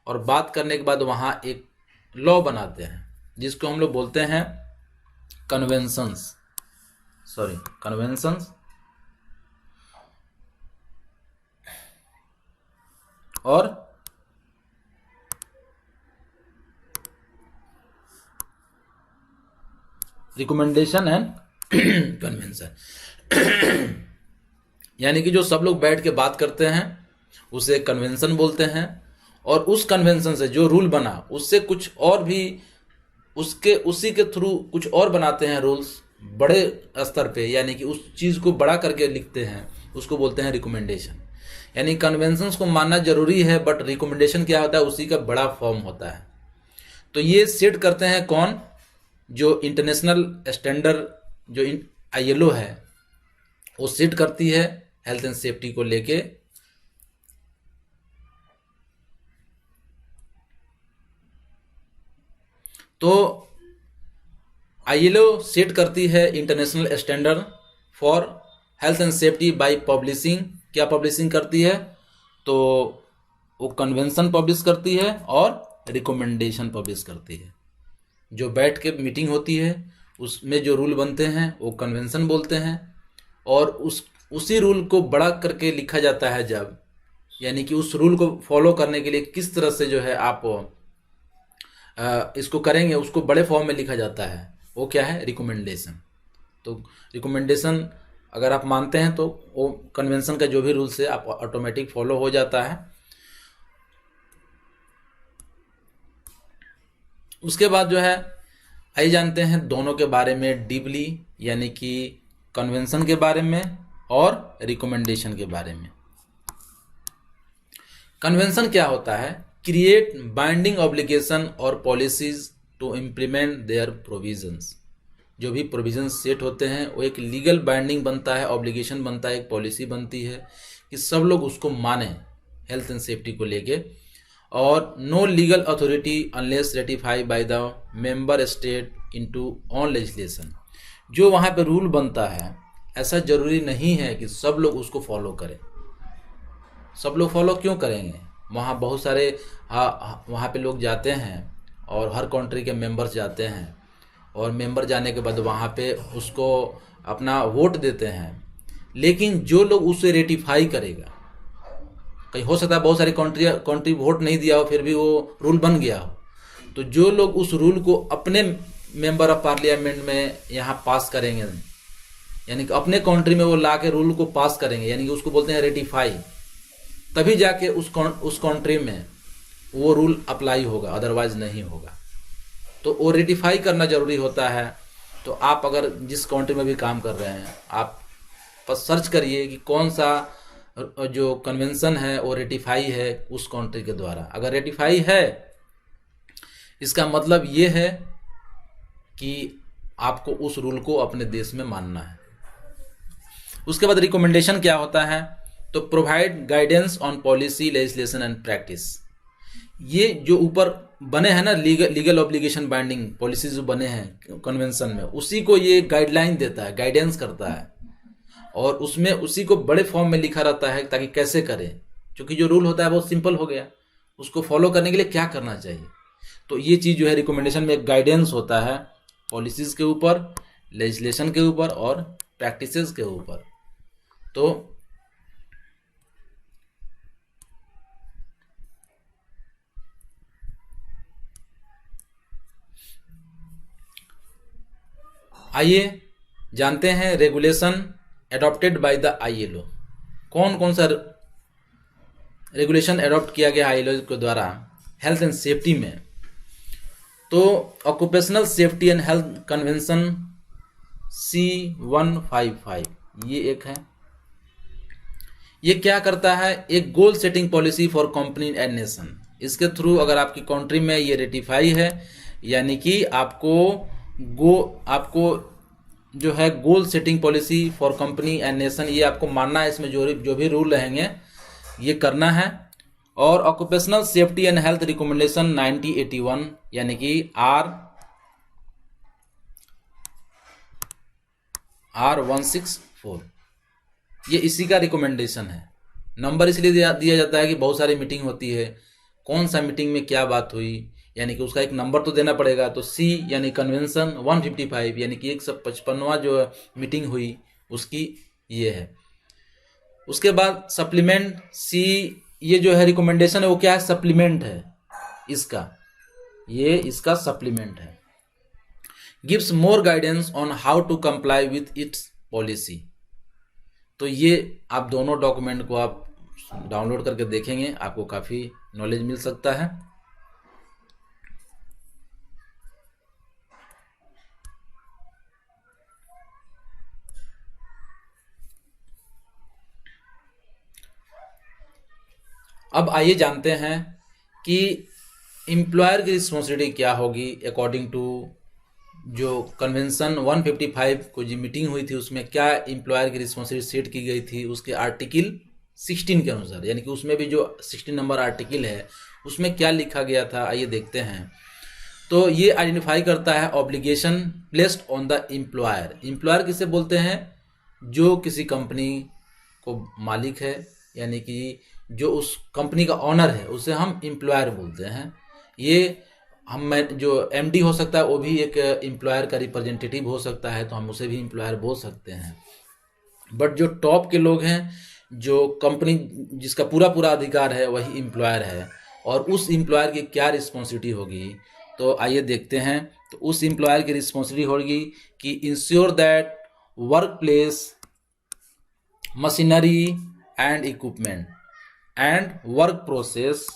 [SPEAKER 1] और बात करने के बाद वहाँ एक लॉ बनाते हैं, जिसको हम लोग बोलते हैं कन्वेंशंस। और रिकमेंडेशन एंड कन्वेंशन, यानी कि जो सब लोग बैठ के बात करते हैं उसे कन्वेंशन बोलते हैं। और उस कन्वेंशन से जो रूल बना, उससे कुछ और भी उसी के थ्रू कुछ और बनाते हैं रूल्स बड़े स्तर पे, यानी कि उस चीज़ को बड़ा करके लिखते हैं, उसको बोलते हैं रिकमेंडेशन। यानी कन्वेंशंस को मानना जरूरी है, बट रिकमेंडेशन क्या होता है? उसी का बड़ा फॉर्म होता है। तो ये सेट करते हैं कौन? जो इंटरनेशनल स्टैंडर्ड, जो ILO है, वो सेट करती है हेल्थ एंड सेफ्टी को लेके। तो ILO सेट करती है international standard for health and safety bye publishing. क्या पब्लिशिंग करती है? तो वो कन्वेंशन पब्लिश करती है और रिकमेंडेशन पब्लिश करती है। जो बैठ के मीटिंग होती है उसमें जो रूल बनते हैं वो कन्वेंशन बोलते हैं, और उसी रूल को बड़ा करके लिखा जाता है जब, यानी कि उस रूल को फॉलो करने के लिए किस तरह से जो है आप इसको करेंगे, उसको बड़े फॉर्म में लिखा जाता है, वो क्या है? रिकमेंडेशन। तो रिकमेंडेशन अगर आप मानते हैं तो वो कन्वेंशन का जो भी रूल्स है आप ऑटोमेटिक फॉलो हो जाता है। उसके बाद जो है आइए जानते हैं दोनों के बारे में डीपली, यानी कि कन्वेंशन के बारे में और रिकमेंडेशन के बारे में। कन्वेंशन क्या होता है? क्रिएट बाइंडिंग ऑब्लिगेशन और policies to implement their provisions. जो भी प्रोविजंस सेट होते हैं वो एक लीगल बाइंडिंग बनता है, ऑब्लिगेशन बनता है, एक पॉलिसी बनती है कि सब लोग उसको माने हेल्थ एंड सेफ्टी को लेके। और no legal authority unless ratify by the member state into own legislation. जो वहाँ पे रूल बनता है ऐसा जरूरी नहीं है कि सब लोग उसको फॉलो करें। सब लोग फॉलो क्यों करेंगे? वहाँ बहुत सारे वहाँ पे लोग जाते हैं और हर कंट्री के मेंबर्स जाते हैं, और मेंबर जाने के बाद वहाँ पे उसको अपना वोट देते हैं। लेकिन जो लोग उसे रेटिफाई करेगा, कहीं हो सकता है बहुत सारी कंट्री वोट नहीं दिया हो फिर भी वो रूल बन गया हो, तो जो लोग उस रूल को अपने मेंबर ऑफ पार्लियामेंट में यहाँ पास करेंगे, यानी कि अपने कंट्री में वो ला के रूल को पास करेंगे, यानी कि उसको बोलते हैं रेटिफाई, तभी जाके उस कंट्री में वो रूल अप्लाई होगा, अदरवाइज नहीं होगा। तो वो रेटिफाई करना जरूरी होता है। तो आप अगर जिस कंट्री में भी काम कर रहे हैं, आप पर सर्च करिए कि कौन सा जो कन्वेंशन है वो रेटिफाई है उस कंट्री के द्वारा। अगर रेटिफाई है, इसका मतलब ये है कि आपको उस रूल को अपने देश में मानना है। उसके बाद रिकमेंडेशन क्या होता है, तो provide guidance on policy, legislation and practice. ये जो ऊपर बने हैं ना लीगल ऑब्लिगेशन बाइंडिंग पॉलिसीज जो बने हैं कन्वेंशन में, उसी को ये गाइडलाइन देता है, गाइडेंस करता है, और उसमें उसी को बड़े फॉर्म में लिखा रहता है ताकि कैसे करें, क्योंकि जो रूल होता है बहुत सिंपल हो गया, उसको फॉलो करने के लिए क्या करना चाहिए। तो ये चीज़ जो है रिकमेंडेशन में एक गाइडेंस होता है पॉलिसीज़ के ऊपर, लेजिस्लेशन के ऊपर और प्रैक्टिसेस के ऊपर। तो आइए जानते हैं regulation adopted by the ILO। कौन कौन सा रेगुलेशन एडॉप्ट किया गया ILO के द्वारा हेल्थ एंड सेफ्टी में। तो occupational safety and health convention C155 ये एक है। ये क्या करता है, एक goal setting policy for company and nation. इसके थ्रू अगर आपकी कंट्री में ये रेटिफाई है, यानी कि आपको जो है goal setting policy for company and nation, ये आपको मानना है, इसमें जो भी रूल रहेंगे ये करना है। और occupational safety and health recommendation 9081 यानी कि R164, ये इसी का रिकमेंडेशन है। नंबर इसलिए दिया जाता है कि बहुत सारी मीटिंग होती है, कौन सा मीटिंग में क्या बात हुई, यानी कि उसका एक नंबर तो देना पड़ेगा। तो C यानी कन्वेंशन 155 यानी कि 155वां जो मीटिंग हुई उसकी ये है। उसके बाद सप्लीमेंट C, ये जो है रिकमेंडेशन है वो क्या है, सप्लीमेंट है इसका, ये इसका सप्लीमेंट है। Gives more guidance on how to comply with its policy. तो ये आप दोनों डॉक्यूमेंट को आप डाउनलोड करके देखेंगे, आपको काफ़ी नॉलेज मिल सकता है। अब आइए जानते हैं कि एम्प्लॉयर की रिस्पॉन्सिबिलिटी क्या होगी अकॉर्डिंग टू जो कन्वेंशन 155 को जो मीटिंग हुई थी उसमें क्या एम्प्लॉयर की रिस्पॉन्सिबिलिटी सेट की गई थी उसके आर्टिकल 16 के अनुसार, यानी कि उसमें भी जो 16 नंबर आर्टिकल है उसमें क्या लिखा गया था, आइए देखते हैं। तो ये आइडेंटिफाई करता है obligation placed on the employer. Employer किसे बोलते हैं, जो किसी कंपनी को मालिक है, यानी कि जो उस कंपनी का ऑनर है उसे हम एम्प्लॉयर बोलते हैं। ये जो MD हो सकता है वो भी एक एम्प्लॉयर का रिप्रेजेंटेटिव हो सकता है, तो हम उसे भी एम्प्लॉयर बोल सकते हैं। बट जो टॉप के लोग हैं, जो कंपनी जिसका पूरा पूरा अधिकार है वही एम्प्लॉयर है, और उस एम्प्लॉयर की क्या रिस्पॉन्सिबिलिटी होगी, तो आइए देखते हैं। तो उस एम्प्लॉयर की रिस्पॉन्सिबिलिटी होगी कि ensure that work place machinery and equipment and work process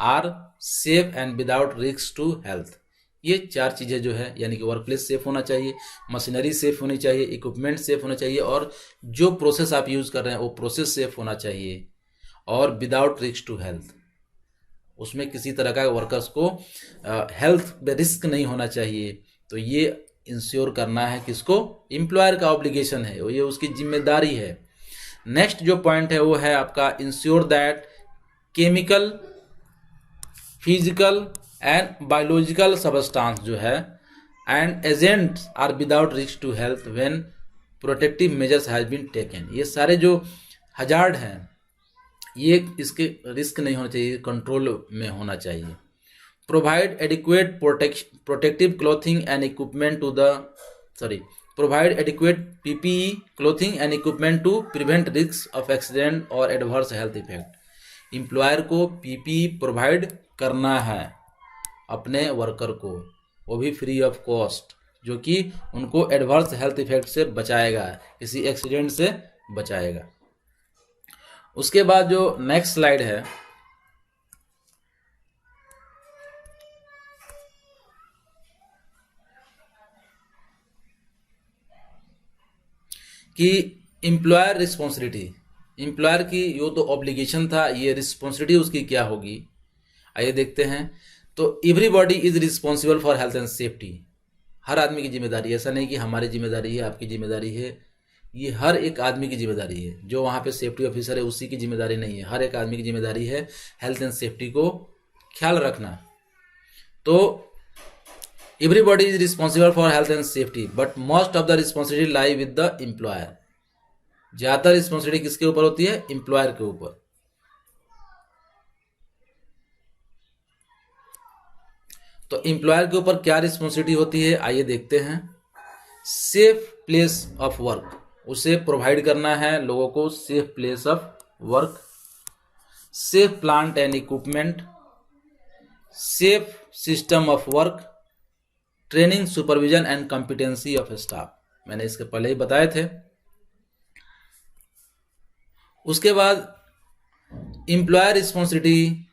[SPEAKER 1] are safe and without risk to health. ये चार चीज़ें जो है, यानी कि वर्क प्लेस सेफ होना चाहिए, मशीनरी सेफ होनी चाहिए, इक्विपमेंट सेफ होना चाहिए, और जो प्रोसेस आप यूज़ कर रहे हैं वो प्रोसेस सेफ होना चाहिए, और विदाउट रिस्क टू हेल्थ, उसमें किसी तरह का वर्कर्स को हेल्थ में रिस्क नहीं होना चाहिए। तो ये इंश्योर करना है किसको, एम्प्लॉयर का ऑब्लिगेशन है, ये उसकी जिम्मेदारी है। नेक्स्ट जो पॉइंट है वो है आपका ensure that chemical, physical and biological substance जो है and agents are without risk to health when protective measures has been taken. ये सारे जो हजार्ड हैं ये इसके रिस्क नहीं होना चाहिए, कंट्रोल में होना चाहिए। Provide adequate protective clothing and equipment to the provide adequate PPE clothing and equipment to prevent risks of accident और adverse health effect। एम्प्लॉयर को PPE प्रोवाइड करना है अपने वर्कर को, वो भी फ्री ऑफ कॉस्ट, जो कि उनको एडवर्स हेल्थ इफेक्ट से बचाएगा, किसी एक्सीडेंट से बचाएगा। उसके बाद जो नेक्स्ट स्लाइड है, कि एम्प्लॉयर रिस्पॉन्सिबिलिटी, एम्प्लॉयर की यो तो ऑब्लिगेशन था, ये रिस्पॉन्सिबिलिटी उसकी क्या होगी, आइए देखते हैं। तो everybody is responsible for health and safety, हर आदमी की जिम्मेदारी है, ऐसा नहीं कि हमारी जिम्मेदारी है, आपकी जिम्मेदारी है, ये हर एक आदमी की जिम्मेदारी है। जो वहाँ पे सेफ्टी ऑफिसर है उसी की जिम्मेदारी नहीं है, हर एक आदमी की जिम्मेदारी है हेल्थ एंड सेफ्टी को ख्याल रखना। तो everybody is responsible for health and safety but most of the responsibility lie with the employer, ज़्यादातर रिस्पॉन्सिबिलिटी किसके ऊपर होती है, एम्प्लॉयर के ऊपर। तो एम्प्लॉयर के ऊपर क्या रिस्पॉन्सिबिलिटी होती है, आइए देखते हैं। सेफ प्लेस ऑफ वर्क, उसे प्रोवाइड करना है लोगों को safe place of work, safe plant and equipment, safe system of work, training supervision and competency of staff, मैंने इसके पहले ही बताए थे। उसके बाद employer responsibility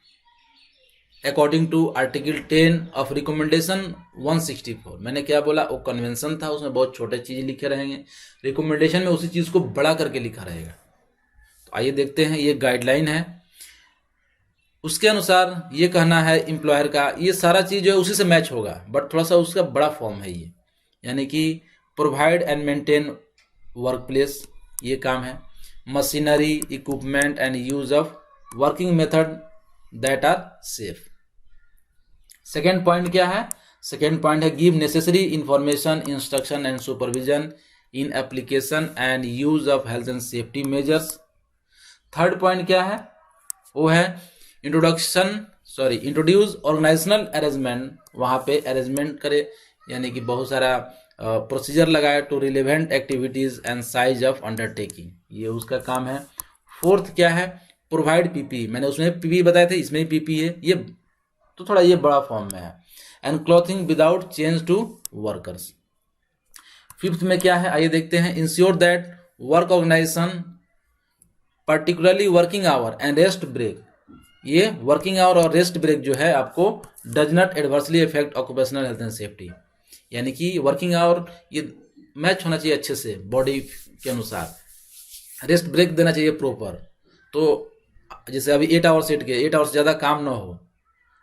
[SPEAKER 1] according to article 10 of recommendation 164, मैंने क्या बोला, वो कन्वेंशन था, उसमें बहुत छोटे चीज़ लिखे रहेंगे, रिकमेंडेशन में उसी चीज़ को बड़ा करके लिखा रहेगा। तो आइए देखते हैं, ये गाइडलाइन है, उसके अनुसार ये कहना है एम्प्लॉयर का, ये सारा चीज़ जो है उसी से मैच होगा बट थोड़ा सा उसका बड़ा फॉर्म है ये, यानी कि provide and maintain work place, ये काम है, machinery equipment and use of working method that are safe. Second point क्या है, सेकेंड पॉइंट है give necessary information instruction and supervision in application and use of health and safety measures. Third point क्या है, वो है introduce organisational arrangement, वहाँ पे arrangement करे, यानी कि बहुत सारा प्रोसीजर लगाए to relevant activities and size of undertaking, ये उसका काम है। फोर्थ क्या है, प्रोवाइड पीपी, मैंने उसमें पीपी बताए थे, इसमें भी पीपी है, ये तो थोड़ा ये बड़ा फॉर्म में है, and clothing without change to workers. Fifth में क्या है, आइए देखते हैं, ensure that work organisation particularly working hour and rest break, ये वर्किंग आवर और रेस्ट ब्रेक जो है आपको does not adversely affect occupational health and safety, यानी कि वर्किंग आवर ये मैच होना चाहिए अच्छे से बॉडी के अनुसार, रेस्ट ब्रेक देना चाहिए प्रॉपर, तो जैसे अभी 8 आवर सेट किया, 8 आवर से ज़्यादा काम ना हो,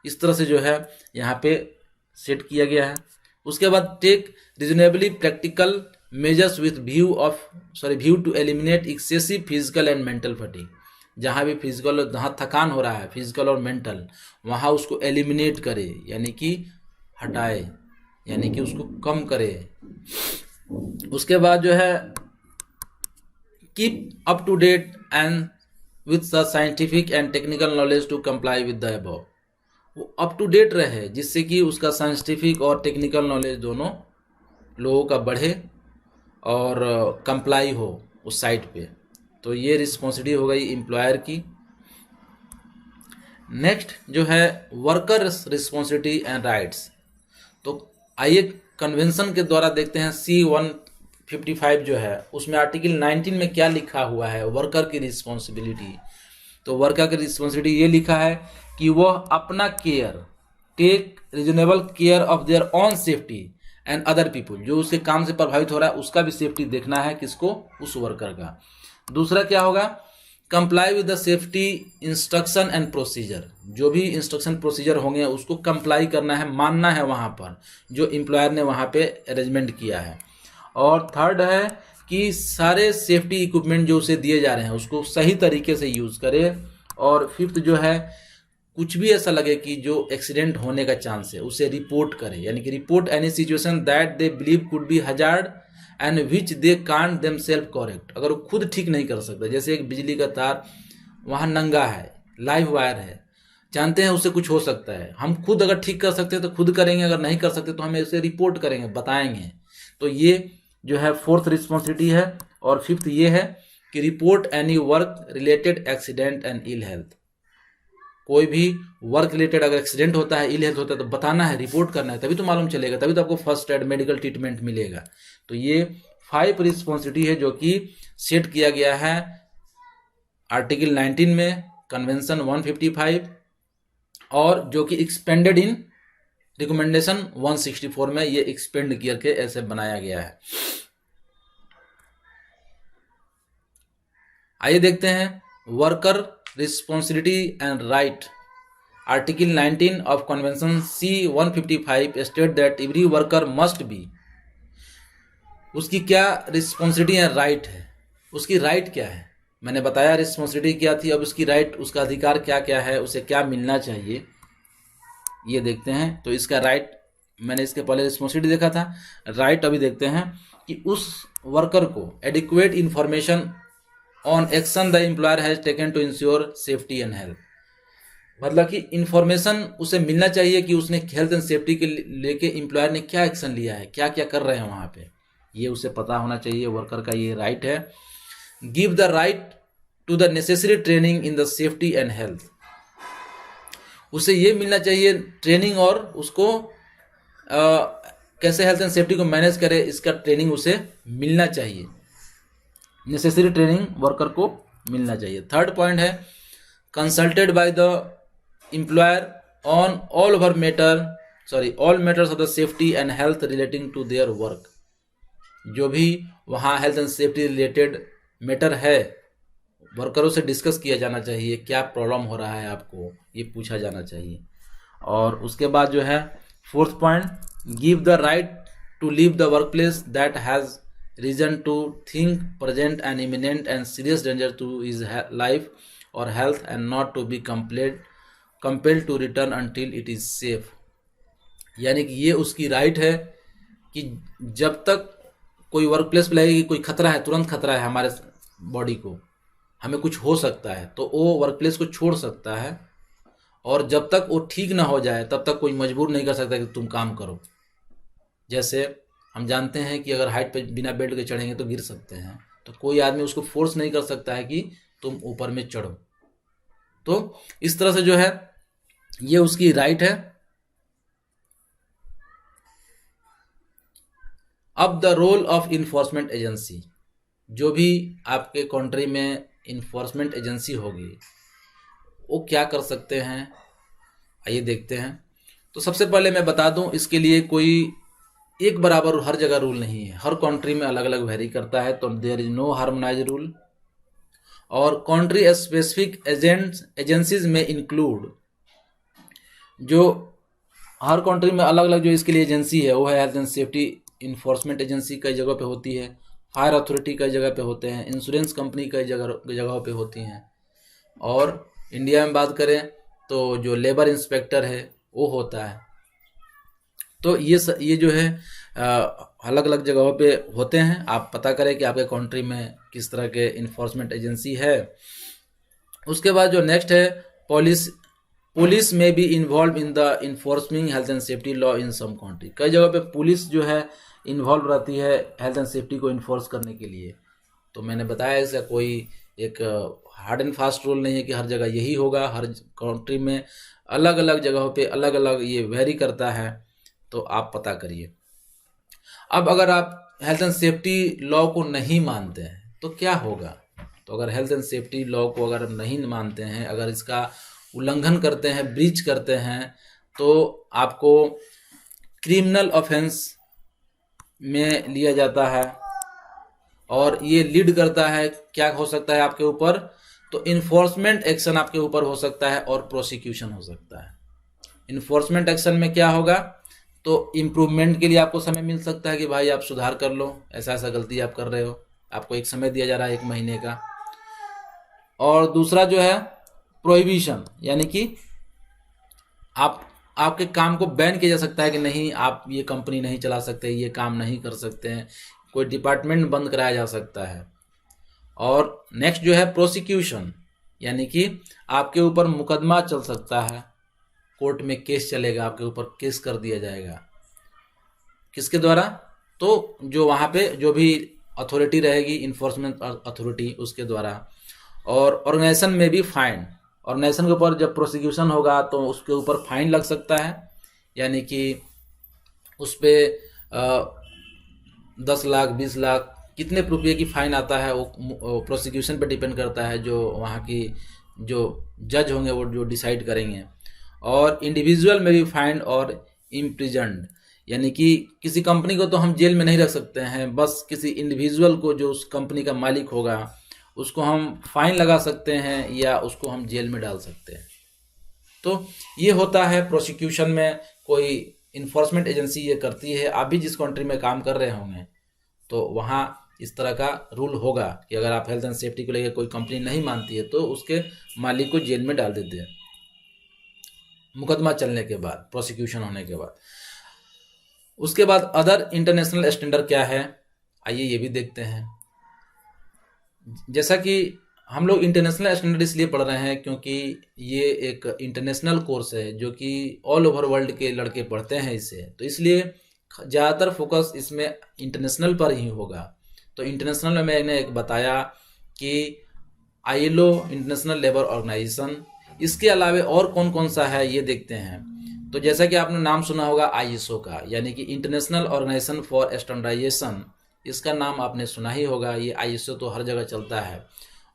[SPEAKER 1] इस तरह से जो है यहाँ पे सेट किया गया है। उसके बाद take reasonably practical measures with view to eliminate excessive physical and mental fatigue, जहाँ भी फिजिकल, जहाँ थकान हो रहा है फिजिकल और मेंटल, वहाँ उसको एलिमिनेट करे, यानी कि हटाए, यानी कि उसको कम करे। उसके बाद जो है keep up to date and with the scientific and technical knowledge to comply with the above, वो अप टू डेट रहे जिससे कि उसका साइंटिफिक और टेक्निकल नॉलेज दोनों लोगों का बढ़े और कंप्लाई हो उस साइट पे, तो ये रिस्पॉन्सिबिलिटी हो गई एम्प्लॉयर की। नेक्स्ट जो है वर्कर्स रिस्पॉन्सिबिलिटी एंड राइट्स, तो आइए कन्वेंशन के द्वारा देखते हैं C-155 जो है उसमें आर्टिकल 19 में क्या लिखा हुआ है वर्कर की रिस्पॉन्सिबिलिटी। तो वर्कर की रिस्पॉन्सिबिलिटी ये लिखा है कि वह अपना care take reasonable care of their own safety and other people, जो उसके काम से प्रभावित हो रहा है उसका भी सेफ्टी देखना है, किसको, उस वर्कर का। दूसरा क्या होगा, comply with the safety instruction and procedure, जो भी इंस्ट्रक्शन प्रोसीजर होंगे उसको कंप्लाई करना है, मानना है वहाँ पर जो एम्प्लॉयर ने वहाँ पे अरेंजमेंट किया है। और थर्ड है कि सारे सेफ्टी इक्विपमेंट जो उसे दिए जा रहे हैं उसको सही तरीके से यूज़ करे। और फिफ्थ जो है कुछ भी ऐसा लगे कि जो एक्सीडेंट होने का चांस है उसे रिपोर्ट करे, यानी कि report any situation that they believe could be hazard and which they can't themselves correct, अगर वो खुद ठीक नहीं कर सकता, जैसे एक बिजली का तार वहाँ नंगा है, लाइव वायर है, जानते हैं उससे कुछ हो सकता है, हम खुद अगर ठीक कर सकते हैं तो खुद करेंगे, अगर नहीं कर सकते तो हमें उसे रिपोर्ट करेंगे, बताएंगे। तो ये जो है फोर्थ रिस्पॉन्सिबिलिटी है। और फिफ्थ ये है कि report any work related accident and ill health, कोई भी वर्क रिलेटेड अगर एक्सीडेंट होता है, इल हेल्थ होता है तो बताना है, रिपोर्ट करना है, तभी तो मालूम चलेगा, तभी तो आपको फर्स्ट एड मेडिकल ट्रीटमेंट मिलेगा। तो ये 5 रिस्पॉन्सिबिलिटी है जो कि सेट किया गया है आर्टिकल 19 में, कन्वेंशन 155, और जो कि एक्सपेंडेड इन रिकमेंडेशन 164 में, ये एक्सपेंड करके ऐसे बनाया गया है। आइए देखते हैं worker responsibility and right. Article 19 of convention C-155 state that every worker must be, उसकी क्या रिस्पॉन्सिबिलिटी एंड राइट है, उसकी राइट क्या है, मैंने बताया रिस्पॉन्सिबिलिटी क्या थी, अब उसकी राइट, उसका अधिकार क्या क्या है, उसे क्या मिलना चाहिए, ये देखते हैं। तो इसका राइट, मैंने इसके पहले रिस्पॉन्सिबिलिटी देखा था, राइट अभी देखते हैं कि उस वर्कर को adequate information on action the employer has taken to ensure safety and health, मतलब कि इंफॉर्मेशन उसे मिलना चाहिए कि उसने हेल्थ एंड सेफ्टी के लेके एम्प्लॉयर ने क्या एक्शन लिया है, क्या क्या कर रहे हैं वहाँ पे, ये उसे पता होना चाहिए। वर्कर का ये राइट है। Give the right to the necessary training in the safety and health, उसे ये मिलना चाहिए ट्रेनिंग, और उसको कैसे हेल्थ एंड सेफ्टी को मैनेज करे, इसका ट्रेनिंग उसे मिलना चाहिए, नेसेसरी ट्रेनिंग वर्कर को मिलना चाहिए। थर्ड पॉइंट है consulted by the employer on all matters of the safety and health relating to their work, जो भी वहाँ health and safety related matter है वर्करों से डिस्कस किया जाना चाहिए, क्या प्रॉब्लम हो रहा है आपको, ये पूछा जाना चाहिए। और उसके बाद जो है fourth point, give the right to leave the work place that has reason to think present and imminent and serious danger to his life और health and not to be compelled to return until it is safe, यानी कि ये उसकी right है कि जब तक कोई वर्क प्लेस पे लगेगी, कोई खतरा है, तुरंत खतरा है हमारे बॉडी को, हमें कुछ हो सकता है, तो वो वर्क प्लेस को छोड़ सकता है, और जब तक वो ठीक ना हो जाए तब तक कोई मजबूर नहीं कर सकता कि तुम काम करो। जैसे हम जानते हैं कि अगर हाइट पे बिना बेल्ट के चढ़ेंगे तो गिर सकते हैं, तो कोई आदमी उसको फोर्स नहीं कर सकता है कि तुम ऊपर में चढ़ो। तो इस तरह से जो है ये उसकी राइट है। अब the role of enforcement agency, जो भी आपके कंट्री में इन्फोर्समेंट एजेंसी होगी वो क्या कर सकते हैं, आइए देखते हैं। तो सबसे पहले मैं बता दूं, इसके लिए कोई एक बराबर हर जगह रूल नहीं है, हर कंट्री में अलग अलग वेरी करता है, तो there is no harmonise rule. और कंट्री स्पेसिफिक एजेंसीज में इंक्लूड, जो हर कंट्री में अलग अलग जो इसके लिए एजेंसी है वो है health and safety enforcement agency कई जगह पे होती है, फायर अथॉरिटी कई जगह पे होते हैं, इंश्योरेंस कंपनी कई जगहों पे होती हैं, और इंडिया में बात करें तो जो लेबर इंस्पेक्टर है वो होता है। तो ये जो है अलग अलग जगहों पे होते हैं। आप पता करें कि आपके कंट्री में किस तरह के इन्फोर्समेंट एजेंसी है। उसके बाद जो नेक्स्ट है पुलिस में be involve in the enforcing health and safety law in some country, कई जगह पे पुलिस जो है इन्वॉल्व रहती है हेल्थ एंड सेफ्टी को इन्फोर्स करने के लिए। तो मैंने बताया इसका कोई एक हार्ड एंड फास्ट रूल नहीं है कि हर जगह यही होगा, हर कंट्री में अलग अलग जगहों पे अलग अलग ये वेरी करता है, तो आप पता करिए। अब अगर आप हेल्थ एंड सेफ्टी लॉ को नहीं मानते हैं तो क्या होगा, तो अगर हेल्थ एंड सेफ्टी लॉ को अगर नहीं मानते हैं, अगर इसका उल्लंघन करते हैं, ब्रीच करते हैं, तो आपको क्रिमिनल ऑफेंस में लिया जाता है, और ये लीड करता है, क्या हो सकता है आपके ऊपर, तो इन्फोर्समेंट एक्शन आपके ऊपर हो सकता है और प्रोसिक्यूशन हो सकता है। इन्फोर्समेंट एक्शन में क्या होगा, तो इम्प्रूवमेंट के लिए आपको समय मिल सकता है कि भाई आप सुधार कर लो, ऐसा ऐसा गलती आप कर रहे हो, आपको एक समय दिया जा रहा है 1 महीने का। और दूसरा जो है प्रोहिबिशन, यानी कि आपके काम को बैन किया जा सकता है कि नहीं, आप ये कंपनी नहीं चला सकते, ये काम नहीं कर सकते हैं, कोई डिपार्टमेंट बंद कराया जा सकता है। और नेक्स्ट जो है प्रोसिक्यूशन, यानी कि आपके ऊपर मुकदमा चल सकता है, कोर्ट में केस चलेगा, आपके ऊपर केस कर दिया जाएगा, किसके द्वारा, तो जो वहाँ पे जो भी अथॉरिटी रहेगी, इन्फोर्समेंट अथॉरिटी, उसके द्वारा। और ऑर्गेनाइजेशन में भी फाइन, ऑर्गेनाइजेशन के ऊपर जब प्रोसिक्यूशन होगा तो उसके ऊपर फाइन लग सकता है, यानी कि उस पर 10 लाख 20 लाख कितने रुपये की फाइन आता है वो प्रोसिक्यूशन पे डिपेंड करता है, जो वहाँ की जो जज होंगे वो जो डिसाइड करेंगे। और इंडिविजुअल में भी फाइन और इम्प्रिजन्ड, यानी कि किसी कंपनी को तो हम जेल में नहीं रख सकते हैं, बस किसी इंडिविजुअल को जो उस कंपनी का मालिक होगा उसको हम फाइन लगा सकते हैं या उसको हम जेल में डाल सकते हैं। तो ये होता है प्रोसिक्यूशन में, कोई इन्फोर्समेंट एजेंसी ये करती है। आप भी जिस कंट्री में काम कर रहे होंगे तो वहाँ इस तरह का रूल होगा कि अगर आप हेल्थ एंड सेफ्टी को लेकर कोई कंपनी नहीं मानती है तो उसके मालिक को जेल में डाल देते हैं मुकदमा चलने के बाद, प्रोसिक्यूशन होने के बाद। उसके बाद अदर इंटरनेशनल स्टैंडर्ड क्या है, आइए ये भी देखते हैं। जैसा कि हम लोग इंटरनेशनल स्टैंडर्ड इसलिए पढ़ रहे हैं क्योंकि ये एक इंटरनेशनल कोर्स है जो कि ऑल ओवर वर्ल्ड के लड़के पढ़ते हैं इसे, तो इसलिए ज़्यादातर फोकस इसमें इंटरनेशनल पर ही होगा। तो इंटरनेशनल में मैंने एक बताया कि ILO इंटरनेशनल लेबर ऑर्गेनाइजेशन, इसके अलावे और कौन कौन सा है ये देखते हैं। तो जैसा कि आपने नाम सुना होगा ISO का, यानी कि इंटरनेशनल ऑर्गेनाइजेशन फॉर स्टैंडर्डाइजेशन, इसका नाम आपने सुना ही होगा। ये ISO तो हर जगह चलता है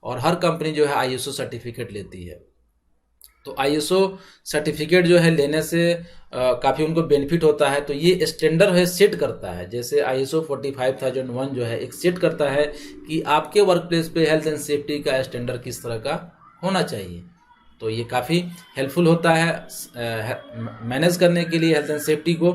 [SPEAKER 1] और हर कंपनी जो है ISO सर्टिफिकेट लेती है। तो ISO सर्टिफिकेट जो है लेने से काफ़ी उनको बेनिफिट होता है। तो ये स्टैंडर्ड है, सेट करता है। जैसे ISO 45001 जो है एक सेट करता है कि आपके वर्क प्लेस पे हेल्थ एंड सेफ्टी का स्टैंडर्ड किस तरह का होना चाहिए। तो ये काफ़ी हेल्पफुल होता है मैनेज करने के लिए हेल्थ एंड सेफ्टी को।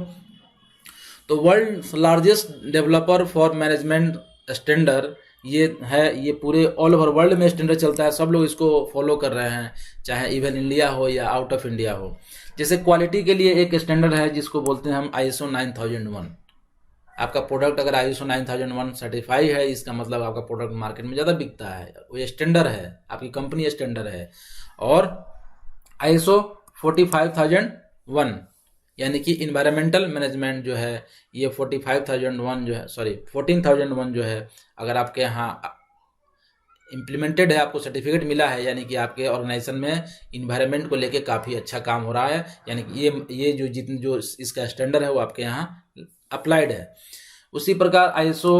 [SPEAKER 1] तो world largest developer for management standard ये है, ये पूरे ऑल ओवर वर्ल्ड में स्टैंडर्ड चलता है, सब लोग इसको फॉलो कर रहे हैं, चाहे इवन इंडिया हो या आउट ऑफ इंडिया हो। जैसे क्वालिटी के लिए एक स्टैंडर्ड है जिसको बोलते हैं हम ISO 9001। आपका प्रोडक्ट अगर ISO 9001 सर्टिफाई है, इसका मतलब आपका प्रोडक्ट मार्केट में ज़्यादा बिकता है, वो स्टैंडर्ड है, आपकी कंपनी स्टैंडर्ड है। और ISO 45001 यानी कि इन्वायरमेंटल मैनेजमेंट जो है, ये 45001 जो है, सॉरी 14001 जो है, अगर आपके यहाँ इम्प्लीमेंटेड है, आपको सर्टिफिकेट मिला है, यानी कि आपके ऑर्गेनाइजेशन में इन्वायरमेंट को लेके काफ़ी अच्छा काम हो रहा है, यानी कि ये जो इसका स्टैंडर्ड है वो आपके यहाँ अप्लाइड है। उसी प्रकार ISO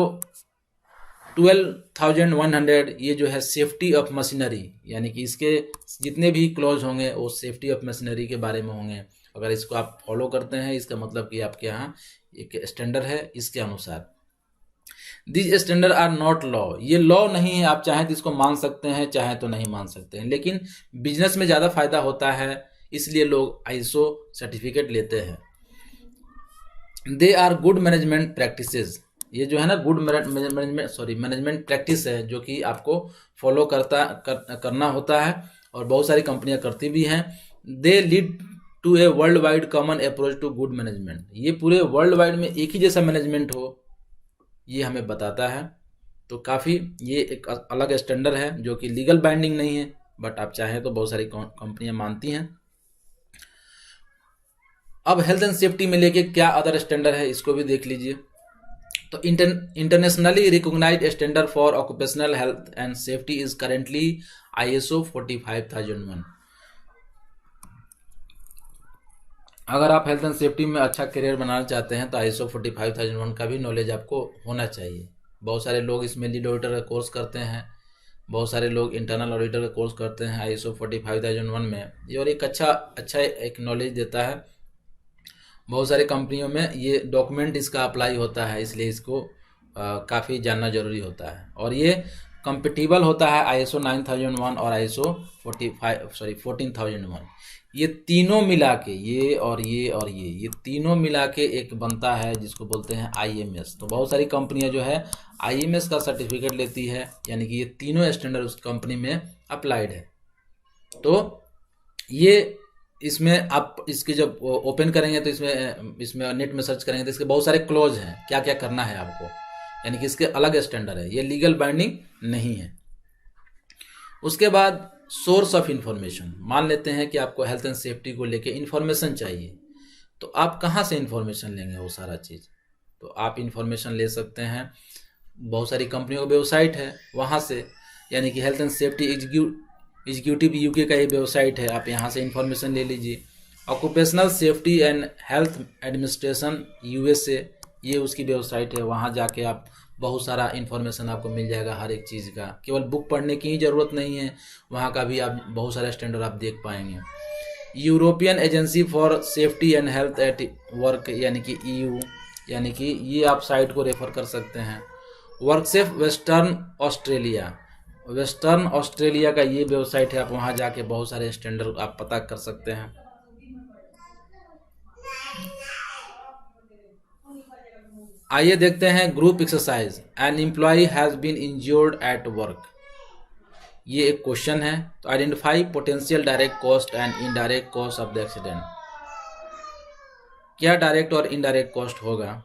[SPEAKER 1] 12100 ये जो है सेफ्टी ऑफ मशीनरी, यानी कि इसके जितने भी क्लॉज होंगे वो सेफ्टी ऑफ मशीनरी के बारे में होंगे। अगर इसको आप फॉलो करते हैं, इसका मतलब कि आपके यहाँ एक स्टैंडर्ड है इसके अनुसार। This standard are not law, ये लॉ नहीं है, आप चाहें तो इसको मान सकते हैं, चाहे तो नहीं मान सकते हैं, लेकिन बिजनेस में ज़्यादा फायदा होता है इसलिए लोग ISO सर्टिफिकेट लेते हैं। They are good management practices, ये जो है ना गुड मैनेजमेंट प्रैक्टिस है जो कि आपको फॉलो करना होता है और बहुत सारी कंपनियां करती भी हैं। They lead to a world wide common approach to good management, ये पूरे वर्ल्ड वाइड में एक ही जैसा मैनेजमेंट हो ये हमें बताता है। तो काफ़ी ये एक अलग स्टैंडर्ड है जो कि लीगल बाइंडिंग नहीं है, बट आप चाहें तो बहुत सारी कंपनियां मानती हैं। अब हेल्थ एंड सेफ्टी में लेके क्या अदर स्टैंडर्ड है इसको भी देख लीजिए। तो internationally recognised standard for occupational health and safety is currently ISO 45001। अगर आप हेल्थ एंड सेफ्टी में अच्छा करियर बनाना चाहते हैं तो ISO 45001 का भी नॉलेज आपको होना चाहिए। बहुत सारे लोग इसमें लीड ऑडिटर का कोर्स करते हैं, बहुत सारे लोग इंटरनल ऑडिटर का कोर्स करते हैं ISO 45001 में ये, और एक अच्छा एक नॉलेज देता है। बहुत सारी कंपनियों में ये डॉक्यूमेंट इसका अप्लाई होता है, इसलिए इसको काफ़ी जानना जरूरी होता है। और ये कंपेटिबल होता है ISO 9001 और ISO 14001। ये तीनों मिला के, ये तीनों मिला के एक बनता है जिसको बोलते हैं IMS। तो बहुत सारी कंपनियां जो है IMS का सर्टिफिकेट लेती है, यानी कि ये तीनों स्टैंडर्ड उस कंपनी में अप्लाइड है। तो ये इसमें आप इसके जब ओपन करेंगे तो इसमें नेट में सर्च करेंगे तो इसके बहुत सारे क्लॉज हैं, क्या क्या करना है आपको, यानी कि इसके अलग स्टैंडर्ड है, ये लीगल बाइंडिंग नहीं है। उसके बाद सोर्स ऑफ इंफॉर्मेशन, मान लेते हैं कि आपको हेल्थ एंड सेफ्टी को लेके इन्फॉर्मेशन चाहिए, तो आप कहाँ से इन्फॉर्मेशन लेंगे वो सारा चीज़। तो आप इन्फॉर्मेशन ले सकते हैं, बहुत सारी कंपनियों का वेबसाइट है वहाँ से, यानी कि health and safety executive UK का ये वेबसाइट है, आप यहाँ से इन्फॉर्मेशन ले लीजिए। Occupational safety and health administration USA, ये उसकी वेबसाइट है, वहाँ जाके आप बहुत सारा इन्फॉर्मेशन आपको मिल जाएगा हर एक चीज़ का, केवल बुक पढ़ने की ही ज़रूरत नहीं है, वहाँ का भी आप बहुत सारे स्टैंडर्ड आप देख पाएंगे। European agency for safety and health at work, यानी कि EU, यानी कि ये आप साइट को रेफर कर सकते हैं। वर्कसेफ वेस्टर्न ऑस्ट्रेलिया, वेस्टर्न ऑस्ट्रेलिया का ये वेबसाइट है, आप वहाँ जाके बहुत सारे स्टैंडर्ड आप पता कर सकते हैं। आइए देखते हैं group exercise. An employee has been injured at work, ये एक क्वेश्चन है। तो identify potential direct cost and indirect cost of the accident. क्या डायरेक्ट और इनडायरेक्ट कॉस्ट होगा?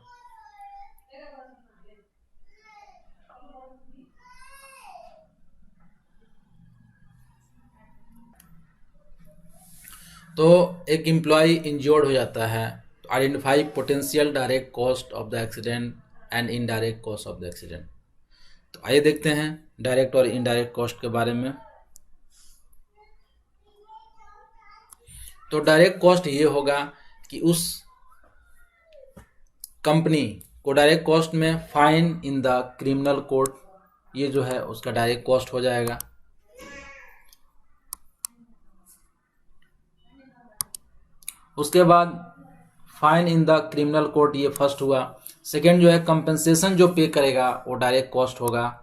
[SPEAKER 1] तो एक एम्प्लॉय इंज्योर्ड हो जाता है, तो identify potential direct cost of the accident and indirect cost of the accident. तो आइए देखते हैं डायरेक्ट और इनडायरेक्ट कॉस्ट के बारे में। तो डायरेक्ट कॉस्ट ये होगा कि उस कंपनी को डायरेक्ट कॉस्ट में fine in the criminal code, ये जो है उसका डायरेक्ट कॉस्ट हो जाएगा। उसके बाद fine in the criminal court, ये फर्स्ट हुआ। सेकेंड जो है कंपनसेशन जो पे करेगा वो डायरेक्ट कॉस्ट होगा,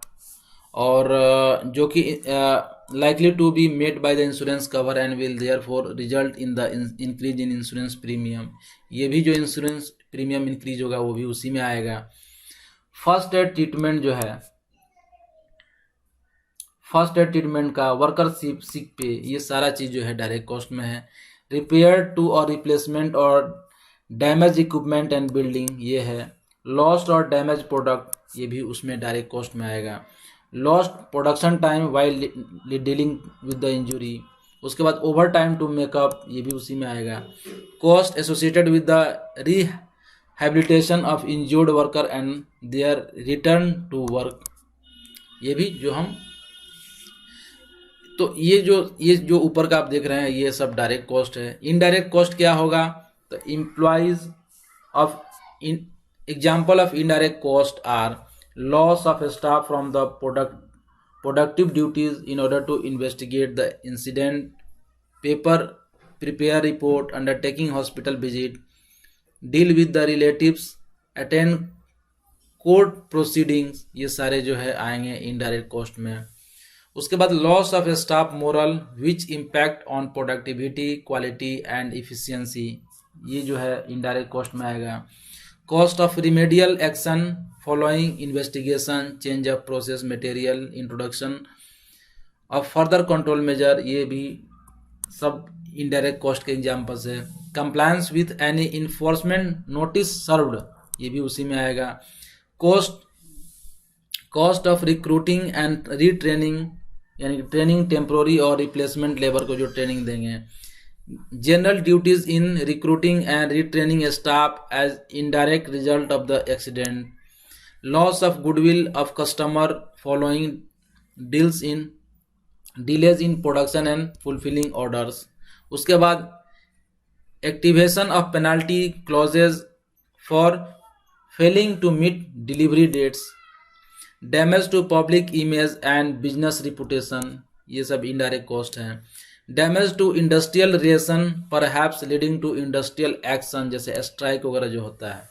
[SPEAKER 1] और जो कि likely to be made by the insurance cover and will therefore result in the increase in insurance premium, ये भी जो इंश्योरेंस प्रीमियम इंक्रीज होगा वो भी उसी में आएगा। फर्स्ट एड ट्रीटमेंट जो है, फर्स्ट एड ट्रीटमेंट का, वर्कर सिक पे, ये सारा चीज़ जो है डायरेक्ट कॉस्ट में है। रिपेयर टू और रिप्लेसमेंट और डैमेज इक्विपमेंट एंड बिल्डिंग, ये है। लॉस्ट और डैमेज प्रोडक्ट, ये भी उसमें डायरेक्ट कॉस्ट में आएगा। Lost production time while dealing with the injury, उसके बाद ओवर टाइम टू मेकअप, ये भी उसी में आएगा। Cost associated with the rehabilitation of injured worker and their return to work, ये भी जो हम, तो ये जो ऊपर का आप देख रहे हैं ये सब डायरेक्ट कॉस्ट है। इनडायरेक्ट कॉस्ट क्या होगा? तो employees of example of indirect cost are loss of staff from the productive duties in order to investigate the incident, paper prepare report, undertaking hospital visit, deal with the relatives, attend court proceedings, ये सारे जो है आएंगे indirect cost में। उसके बाद loss of staff moral which impact on productivity, quality and efficiency, ये जो है इनडायरेक्ट कॉस्ट में आएगा। Cost of remedial action following investigation, change of process material, introduction of further control measure, ये भी सब इनडायरेक्ट कॉस्ट के एग्जाम्पल्स है। Compliance with any enforcement notice served, ये भी उसी में आएगा। Cost of recruiting and retraining, यानी ट्रेनिंग टेम्प्रोरी और रिप्लेसमेंट लेबर को जो ट्रेनिंग देंगे। General duties in recruiting and retraining staff as indirect result of the accident. Loss of goodwill of customer following deals in delays in production and fulfilling orders. उसके बाद activation of penalty clauses for failing to meet delivery dates. Damage to public image and business reputation, ये सब indirect cost हैं। Damage to industrial relation perhaps leading to industrial action, जैसे strike वगैरह जो होता है,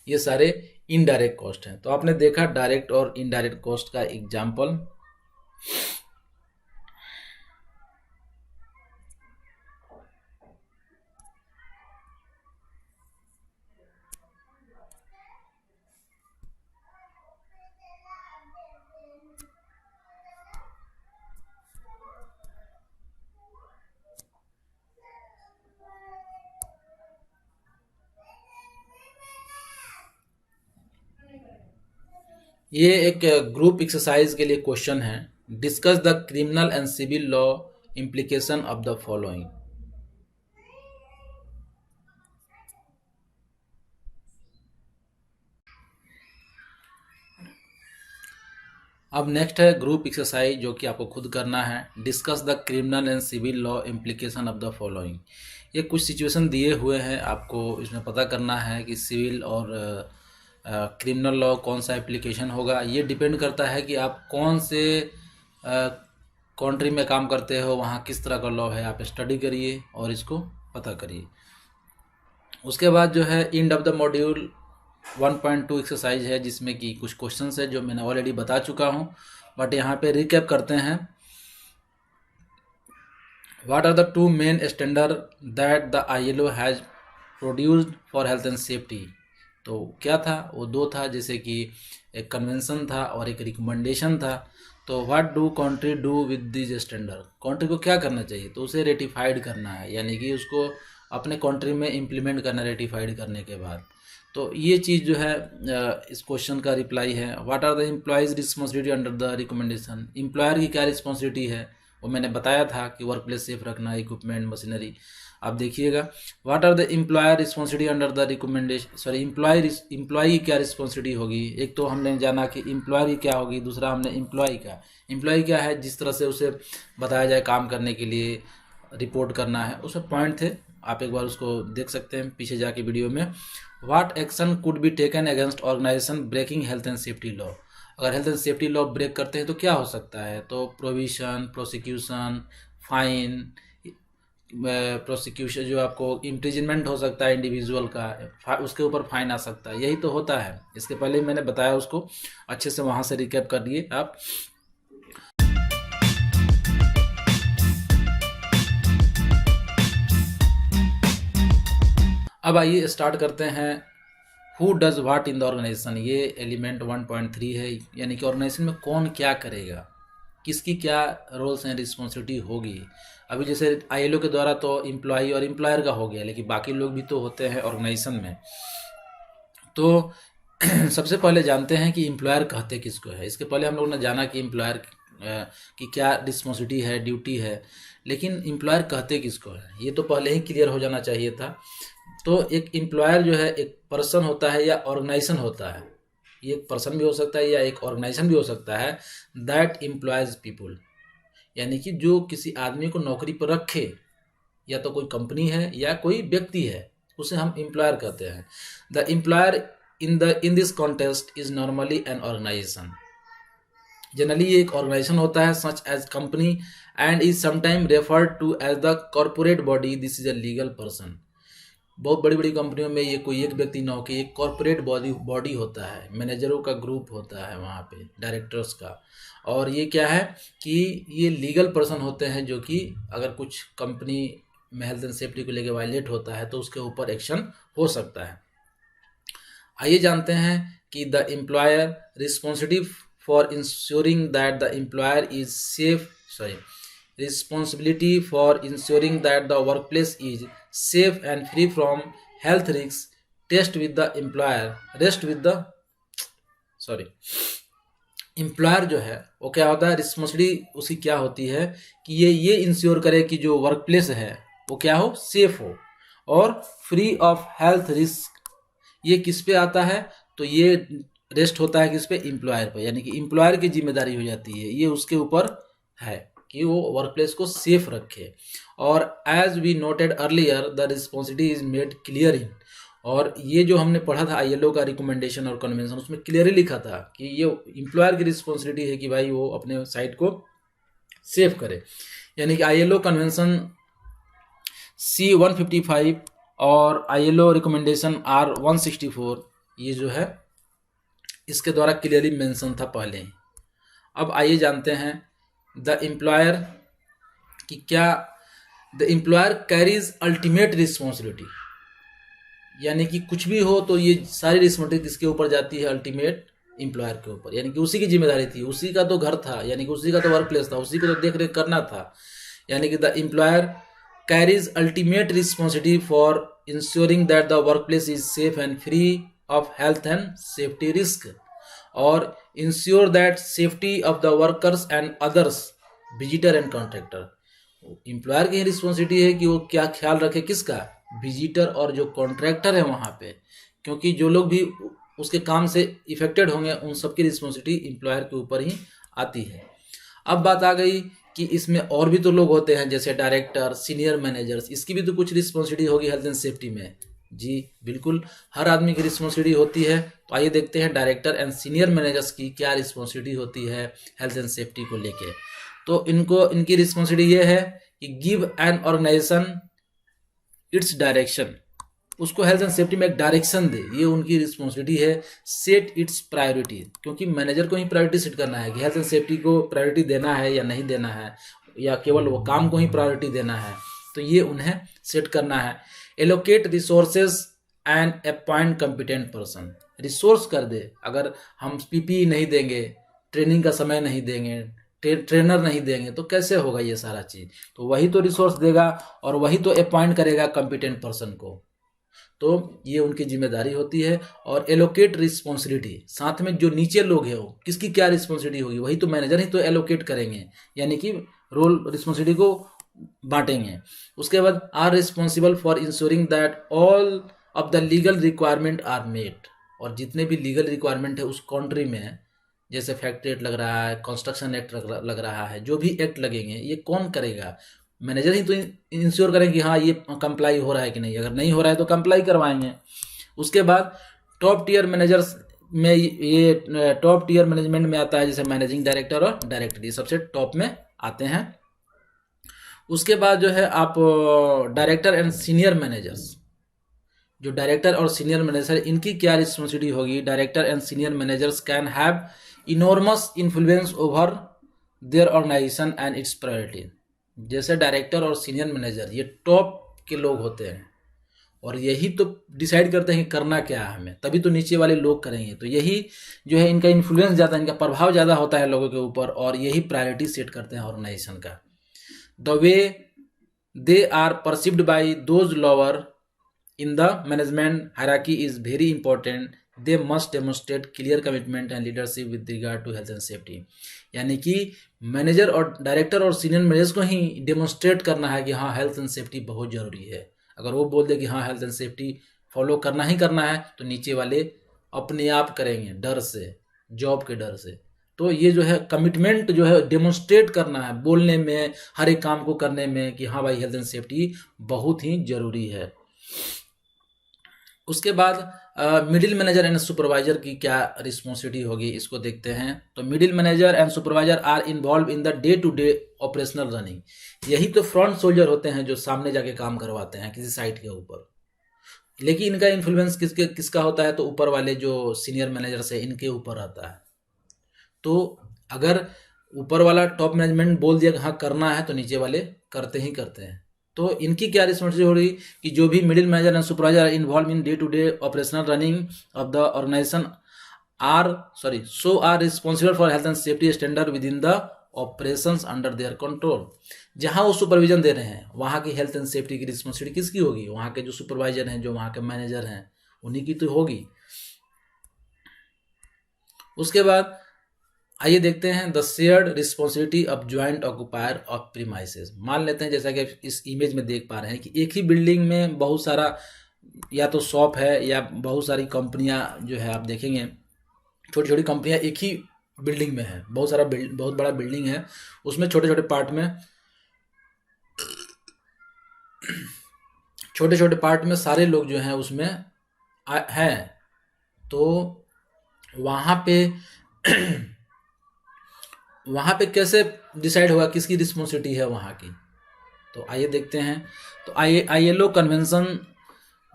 [SPEAKER 1] ये सारे इनडायरेक्ट कॉस्ट हैं। तो आपने देखा डायरेक्ट और इनडायरेक्ट कॉस्ट का एग्जाम्पल। ये एक ग्रुप एक्सरसाइज के लिए क्वेश्चन है। Discuss the criminal and civil law implication of the following. अब नेक्स्ट है ग्रुप एक्सरसाइज, जो कि आपको खुद करना है। Discuss the criminal and civil law implication of the following. ये कुछ सिचुएशन दिए हुए हैं, आपको इसमें पता करना है कि सिविल और क्रिमिनल लॉ कौन सा एप्लीकेशन होगा। ये डिपेंड करता है कि आप कौन से कंट्री में काम करते हो, वहाँ किस तरह का लॉ है। आप स्टडी करिए और इसको पता करिए। उसके बाद जो है end of the module 1.2 exercise है, जिसमें कि कुछ क्वेश्चंस है जो मैंने ऑलरेडी बता चुका हूँ। बट यहाँ पे रिकैप करते हैं। What are the two main standard that the ILO has produced for health and safety. तो क्या था, वो दो था, जैसे कि एक कन्वेंशन था और एक रिकमेंडेशन था। तो what do country do with this standard, country को क्या करना चाहिए, तो उसे रेटिफाइड करना है, यानी कि उसको अपने कंट्री में इम्प्लीमेंट करना रेटिफाइड करने के बाद। तो ये चीज़ जो है इस क्वेश्चन का रिप्लाई है। What are the employees responsibility under the recommendation, employer की क्या रिस्पॉन्सिबिलिटी है, वो मैंने बताया था कि वर्क प्लेस सेफ रखना, इक्विपमेंट, मशीनरी। आप देखिएगा, what are the employer responsibility under the recommendation, sorry employee की क्या रिस्पॉन्सिबिलिटी होगी। एक तो हमने जाना कि एम्प्लॉयर की क्या होगी, दूसरा हमने एम्प्लॉय क्या है, जिस तरह से उसे बताया जाए काम करने के लिए, रिपोर्ट करना है, उसमें पॉइंट थे, आप एक बार उसको देख सकते हैं पीछे जाके वीडियो में। What action could be taken against organisation breaking health and safety law, अगर health and safety law break करते हैं तो क्या हो सकता है। तो प्रोविशन, प्रोसिक्यूशन, फाइन, प्रोसिक्यूशन जो आपको इम्प्रिजनमेंट हो सकता है इंडिविजुअल का, उसके ऊपर फाइन आ सकता है, यही तो होता है। इसके पहले मैंने बताया उसको, अच्छे से वहाँ से रिकैप कर लिए आप। अब आइए स्टार्ट करते हैं। Who does what in the organisation, ये एलिमेंट 1.3 है, यानी कि ऑर्गेनाइजेशन में कौन क्या करेगा, किसकी क्या रोल्स एंड रिस्पॉन्सिबिलिटी होगी। अभी जैसे ILO के द्वारा तो एम्प्लॉय और एम्प्लॉयर का हो गया, लेकिन बाकी लोग भी तो होते हैं ऑर्गेनाइजेशन में। तो सबसे पहले जानते हैं कि एम्प्लॉयर कहते किसको है। इसके पहले हम लोग ने जाना कि एम्प्लॉयर की क्या रिस्पॉन्सिबिलिटी है, ड्यूटी है, लेकिन एम्प्लॉयर कहते किसको है, ये तो पहले ही क्लियर हो जाना चाहिए था। तो एक एम्प्लॉयर जो है एक पर्सन होता है या ऑर्गेनाइजेशन होता है, ये एक पर्सन भी हो सकता है या एक ऑर्गेनाइजेशन भी हो सकता है, दैट एम्प्लॉयज पीपुल, यानी कि जो किसी आदमी को नौकरी पर रखे, या तो कोई कंपनी है या कोई व्यक्ति है, उसे हम एम्प्लॉयर कहते हैं। The employer in this context is normally an organisation, generally ये एक ऑर्गेनाइजेशन होता है, such as company, and is sometime referred to as the corporate body, this is a legal person. बहुत बड़ी बड़ी कंपनियों में ये कोई एक व्यक्ति ना होकर एक कॉर्पोरेट बॉडी होता है, मैनेजरों का ग्रुप होता है वहाँ पे, डायरेक्टर्स का। और ये क्या है कि ये लीगल पर्सन होते हैं, जो कि अगर कुछ कंपनी में हेल्थ एंड सेफ्टी को लेकर वायलेट होता है तो उसके ऊपर एक्शन हो सकता है। आइए जानते हैं कि the employer responsibility for ensuring that the employer is safe, responsibility for ensuring that the workplace is safe and free from health risks employer जो है वो क्या होता है, रिस्पॉन्सिबिलिटी उसकी क्या होती है कि ये इंश्योर करे कि जो वर्क प्लेस है वो क्या हो, सेफ हो और फ्री ऑफ हेल्थ रिस्क। ये किस पे आता है, तो ये रेस्ट होता है किस पे, एम्प्लॉयर पे, यानी कि एम्प्लॉयर की जिम्मेदारी हो जाती है, ये उसके ऊपर है कि वो वर्क प्लेस को सेफ रखे। और as we noted earlier the responsibility is made clear in, और ये जो हमने पढ़ा था ILO का रिकमेंडेशन और कन्वेंशन, उसमें क्लियरली लिखा था कि ये एम्प्लॉयर की रिस्पॉन्सिबिलिटी है कि भाई वो अपने साइट को सेफ करे। यानी कि ILO कन्वेंशन C-155 और ILO रिकमेंडेशन R-164 ये जो है इसके द्वारा क्लियरली मेंशन था पहले ही। अब आइए जानते हैं द एम्प्लॉयर की क्या, the employer carries ultimate responsibility, यानी कि कुछ भी हो तो ये सारी रिस्पॉन्सिबिलिटी किसके ऊपर जाती है, अल्टीमेट एम्प्लॉयर के ऊपर, यानी कि उसी की जिम्मेदारी थी, उसी का तो घर था, यानी कि उसी का तो वर्क प्लेस था, उसी को तो देख रेख करना था। यानी कि the employer carries ultimate responsibility for ensuring that the work place is safe and free of health and safety risk, और ensure that safety of the workers and others visitor and contractor. Employer की responsibility है कि वो क्या ख्याल रखे, किसका, visitor और जो कॉन्ट्रैक्टर है वहाँ पे, क्योंकि जो लोग भी उसके काम से इफेक्टेड होंगे उन सबकी रिस्पॉन्सिबिलिटी एम्प्लॉयर के ऊपर ही आती है। अब बात आ गई कि इसमें और भी तो लोग होते हैं, जैसे डायरेक्टर, सीनियर मैनेजर्स, इसकी भी तो कुछ रिस्पॉन्सिबिलिटी होगी हेल्थ एंड सेफ्टी में। जी बिल्कुल, हर आदमी की रिस्पॉन्सिबिलिटी होती है। तो आइए देखते हैं डायरेक्टर एंड सीनियर मैनेजर्स की क्या रिस्पॉन्सिबिलिटी होती है हेल्थ एंड सेफ्टी को लेके। तो इनकी रिस्पॉन्सिबिलिटी ये है कि give an organisation its direction, उसको हेल्थ एंड सेफ्टी में एक डायरेक्शन दे, ये उनकी रिस्पॉन्सिबिलिटी है। सेट इट्स प्रायोरिटी, क्योंकि मैनेजर को ही प्रायोरिटी सेट करना है कि हेल्थ एंड सेफ्टी को प्रायोरिटी देना है या नहीं देना है, या केवल वो काम को ही प्रायोरिटी देना है, तो ये उन्हें सेट करना है। Allocate resources and appoint competent person, resource कर दे। अगर हम पीपीई नहीं देंगे, ट्रेनिंग का समय नहीं देंगे, ट्रेनर नहीं देंगे, तो कैसे होगा ये सारा चीज़? तो वही तो रिसोर्स देगा और वही तो अपॉइंट करेगा कॉम्पिटेंट पर्सन को। तो ये उनकी जिम्मेदारी होती है। और एलोकेट रिस्पॉन्सिबिलिटी, साथ में जो नीचे लोग हैं वो किसकी क्या रिस्पॉन्सिबिलिटी होगी, वही तो मैनेजर ही तो एलोकेट करेंगे, यानी कि रोल रिस्पॉन्सिबिलिटी को बांटेंगे। उसके बाद are responsible for ensuring that all of the legal requirement are met, और जितने भी लीगल रिक्वायरमेंट है उस कंट्री में, जैसे फैक्ट्री एक्ट लग रहा है, कंस्ट्रक्शन एक्ट लग रहा है, जो भी एक्ट लगेंगे ये कौन करेगा? मैनेजर ही तो इंश्योर करें कि हाँ ये कंप्लाई हो रहा है कि नहीं, अगर नहीं हो रहा है तो कंप्लाई करवाएंगे। उसके बाद टॉप टियर मैनेजर्स में, ये टॉप टियर मैनेजमेंट में आता है, जैसे मैनेजिंग डायरेक्टर और डायरेक्टर, ये सबसे टॉप में आते हैं। उसके बाद जो है आप डायरेक्टर एंड सीनियर मैनेजर्स, जो डायरेक्टर और सीनियर मैनेजर, इनकी क्या रिस्पॉन्सिबिलिटी होगी? Director and senior managers can have enormous influence over their organisation and its priority. जैसे डायरेक्टर और सीनियर मैनेजर ये टॉप के लोग होते हैं और यही तो डिसाइड करते हैं कि करना क्या है हमें, तभी तो नीचे वाले लोग करेंगे। तो यही जो है इनका इन्फ्लुएंस ज़्यादा, इनका प्रभाव ज़्यादा होता है लोगों के ऊपर, और यही प्रायोरिटी सेट करते हैं ऑर्गेनाइजेशन का। The way they are perceived by those lower in the management hierarchy is very important. They must demonstrate clear commitment and leadership with regard to health and safety. यानी कि manager और director और senior manager को ही demonstrate करना है कि हाँ health and safety बहुत ज़रूरी है। अगर वो बोल दे कि हाँ हेल्थ एंड सेफ्टी फॉलो करना ही करना है, तो नीचे वाले अपने आप करेंगे, डर से, जॉब के डर से। तो ये जो है कमिटमेंट जो है डेमोन्स्ट्रेट करना है बोलने में, हर एक काम को करने में, कि हाँ भाई हेल्थ एंड सेफ्टी बहुत ही ज़रूरी है। उसके बाद मिडिल मैनेजर एंड सुपरवाइजर की क्या रिस्पॉन्सिबिलिटी होगी, इसको देखते हैं। तो middle manager and supervisor are involve in the day to day operational running. यही तो फ्रंट सोल्जर होते हैं जो सामने जाके काम करवाते हैं किसी साइट के ऊपर, लेकिन इनका इन्फ्लुएंस किसका होता है? तो ऊपर वाले जो सीनियर मैनेजर्स है इनके ऊपर आता है। तो अगर ऊपर वाला टॉप मैनेजमेंट बोल दिया कि हाँ करना है, तो नीचे वाले करते ही करते हैं। तो इनकी क्या रिस्पॉन्सिबिलिटी हो रही कि जो भी middle manager and supervisor involve in day to day operational running of the organisation so are responsible for health and safety standard within the operations under their control. जहां वो सुपरविजन दे रहे हैं वहां की हेल्थ एंड सेफ्टी की responsibility किसकी होगी? वहां के जो सुपरवाइजर हैं, जो वहां के मैनेजर हैं, उन्हीं की तो होगी। उसके बाद आइए देखते हैं the shared responsibility of joint occupier of premises. मान लेते हैं जैसा कि इस इमेज में देख पा रहे हैं कि एक ही बिल्डिंग में बहुत सारा या तो शॉप है या बहुत सारी कंपनियां जो है, आप देखेंगे छोटी छोटी कंपनियां एक ही बिल्डिंग में है, बहुत बड़ा बिल्डिंग है, उसमें छोटे छोटे पार्ट में सारे लोग जो हैं उसमें हैं। तो वहाँ पे कैसे डिसाइड होगा किसकी रिस्पॉन्सिबिलिटी है वहाँ की? तो आइए देखते हैं। तो ILO कन्वेंशन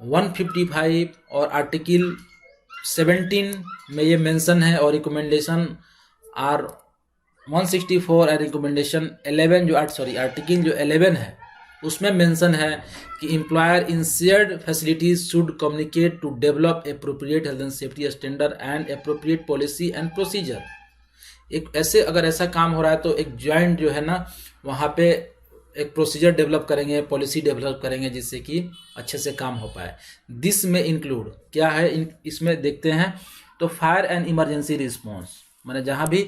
[SPEAKER 1] 155 और आर्टिकल 17 में ये मेंशन है, और रिकमेंडेशन आर 164 और रिकमेंडेशन 11 जो आर्टिकल जो 11 है उसमें मेंशन है कि employer in shared facilities should communicate to develop appropriate health and safety standard and appropriate policy and procedure. अगर ऐसा काम हो रहा है तो एक ज्वाइंट जो है ना, वहाँ पे एक प्रोसीजर डेवलप करेंगे, पॉलिसी डेवलप करेंगे, जिससे कि अच्छे से काम हो पाए। दिस में इंक्लूड क्या है, इसमें देखते हैं। तो फायर एंड इमरजेंसी रिस्पॉन्स, माने जहाँ भी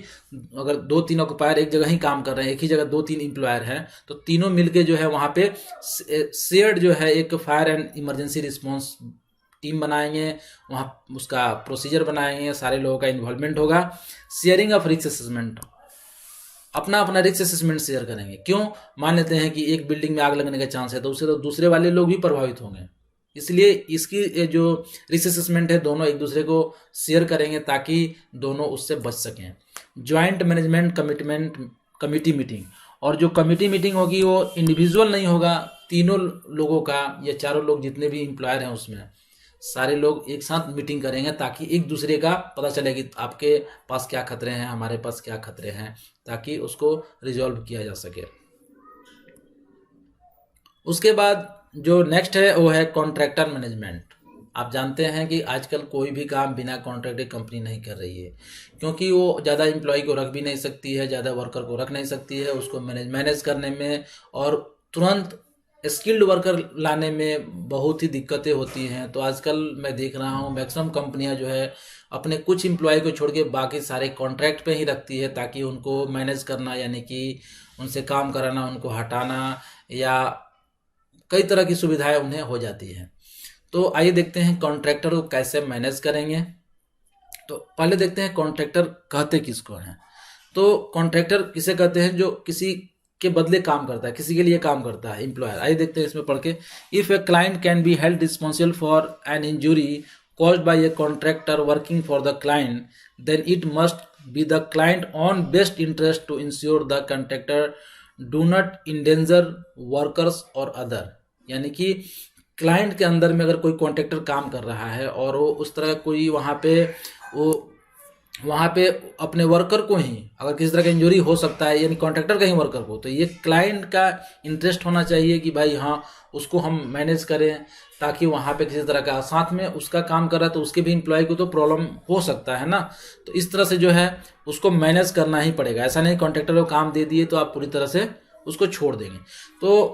[SPEAKER 1] अगर 2-3 ऑक्यूपायर एक जगह ही काम कर रहे हैं, एक ही जगह 2-3 एम्प्लॉयर हैं, तो तीनों मिलके जो है वहाँ पे शेयर्ड जो है एक fire and emergency response team बनाएंगे, वहाँ उसका प्रोसीजर बनाएंगे, सारे लोगों का इन्वॉल्वमेंट होगा। शेयरिंग ऑफ रिस्क असेसमेंट, अपना रिस्क असेसमेंट शेयर करेंगे। क्यों? मान लेते हैं कि एक बिल्डिंग में आग लगने का चांस है, तो उससे तो दूसरे वाले लोग भी प्रभावित होंगे, इसलिए इसकी जो रिस्क असेसमेंट है दोनों एक दूसरे को शेयर करेंगे ताकि दोनों उससे बच सकें। ज्वाइंट मैनेजमेंट कमिटी मीटिंग, और जो कमिटी मीटिंग होगी वो इंडिविजुअल नहीं होगा, तीनों लोगों का या चारों लोग जितने भी एम्प्लॉयर हैं उसमें सारे लोग एक साथ मीटिंग करेंगे ताकि एक दूसरे का पता चले कि आपके पास क्या खतरे हैं, हमारे पास क्या खतरे हैं, ताकि उसको रिजॉल्व किया जा सके। उसके बाद जो नेक्स्ट है वो है कॉन्ट्रैक्टर मैनेजमेंट। आप जानते हैं कि आजकल कोई भी काम बिना कॉन्ट्रैक्ट कंपनी नहीं कर रही है, क्योंकि वो ज़्यादा एम्प्लॉय को रख भी नहीं सकती है, ज़्यादा वर्कर को रख नहीं सकती है, उसको मैनेज करने में और तुरंत स्किल्ड वर्कर लाने में बहुत ही दिक्कतें होती हैं। तो आजकल मैं देख रहा हूँ मैक्सिमम कंपनियां जो है अपने कुछ एम्प्लॉय को छोड़ के बाकी सारे कॉन्ट्रैक्ट पे ही रखती है, ताकि उनको मैनेज करना यानी कि उनसे काम कराना, उनको हटाना या कई तरह की सुविधाएं उन्हें हो जाती हैं। तो आइए देखते हैं कॉन्ट्रैक्टर को कैसे मैनेज करेंगे। तो पहले देखते हैं कॉन्ट्रैक्टर कहते किसको हैं। तो कॉन्ट्रैक्टर किसे कहते हैं? जो किसी के बदले काम करता है, किसी के लिए काम करता है, एम्प्लॉयर। आइए देखते हैं इसमें पढ़ के। If a client can be held responsible for an injury caused by a contractor working for the client, then it must be the client own best interest to ensure the contractor do not endanger workers or other। यानी कि client के अंदर में अगर कोई contractor काम कर रहा है और वो उस तरह कोई वहाँ पे अपने वर्कर को ही अगर किसी तरह का इंजरी हो सकता है, यानी कॉन्ट्रैक्टर का ही वर्कर को, तो ये क्लाइंट का इंटरेस्ट होना चाहिए कि भाई हाँ उसको हम मैनेज करें, ताकि वहाँ पे किसी तरह का, साथ में उसका काम कर रहा है तो उसके भी एम्प्लॉय को तो प्रॉब्लम हो सकता है ना। तो इस तरह से जो है उसको मैनेज करना ही पड़ेगा। ऐसा नहीं कॉन्ट्रैक्टर को काम दे दिए तो आप पूरी तरह से उसको छोड़ देंगे। तो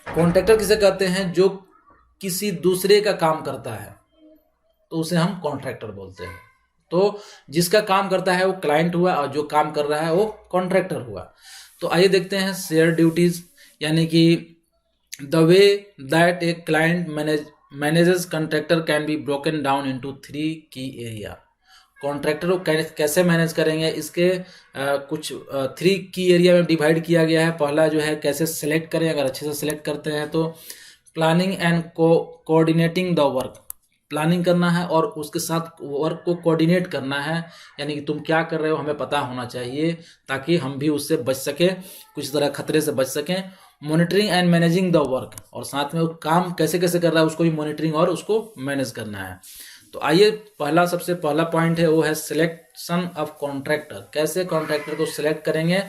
[SPEAKER 1] कॉन्ट्रैक्टर किसे कहते हैं? जो किसी दूसरे का काम करता है तो उसे हम कॉन्ट्रैक्टर बोलते हैं। तो जिसका काम करता है वो क्लाइंट हुआ और जो काम कर रहा है वो कॉन्ट्रैक्टर हुआ। तो आइए देखते हैं शेयर ड्यूटीज, यानी कि the way that a client manages contractor can be broken down into 3 की एरिया। कॉन्ट्रैक्टर को कैसे मैनेज करेंगे, इसके कुछ 3 की एरिया में डिवाइड किया गया है। पहला जो है कैसे सेलेक्ट करें, अगर अच्छे से सेलेक्ट करते हैं तो planning and coordinating the work, planning करना है और उसके साथ वर्क को कोऑर्डिनेट करना है, यानी कि तुम क्या कर रहे हो हमें पता होना चाहिए ताकि हम भी उससे बच सके, कुछ तरह खतरे से बच सकें। Monitoring and managing the work, और साथ में वो काम कैसे कैसे कर रहा है उसको भी मॉनिटरिंग और उसको मैनेज करना है। तो आइए सबसे पहला पॉइंट है वो है सिलेक्शन ऑफ कॉन्ट्रैक्टर। कैसे कॉन्ट्रैक्टर को सिलेक्ट करेंगे?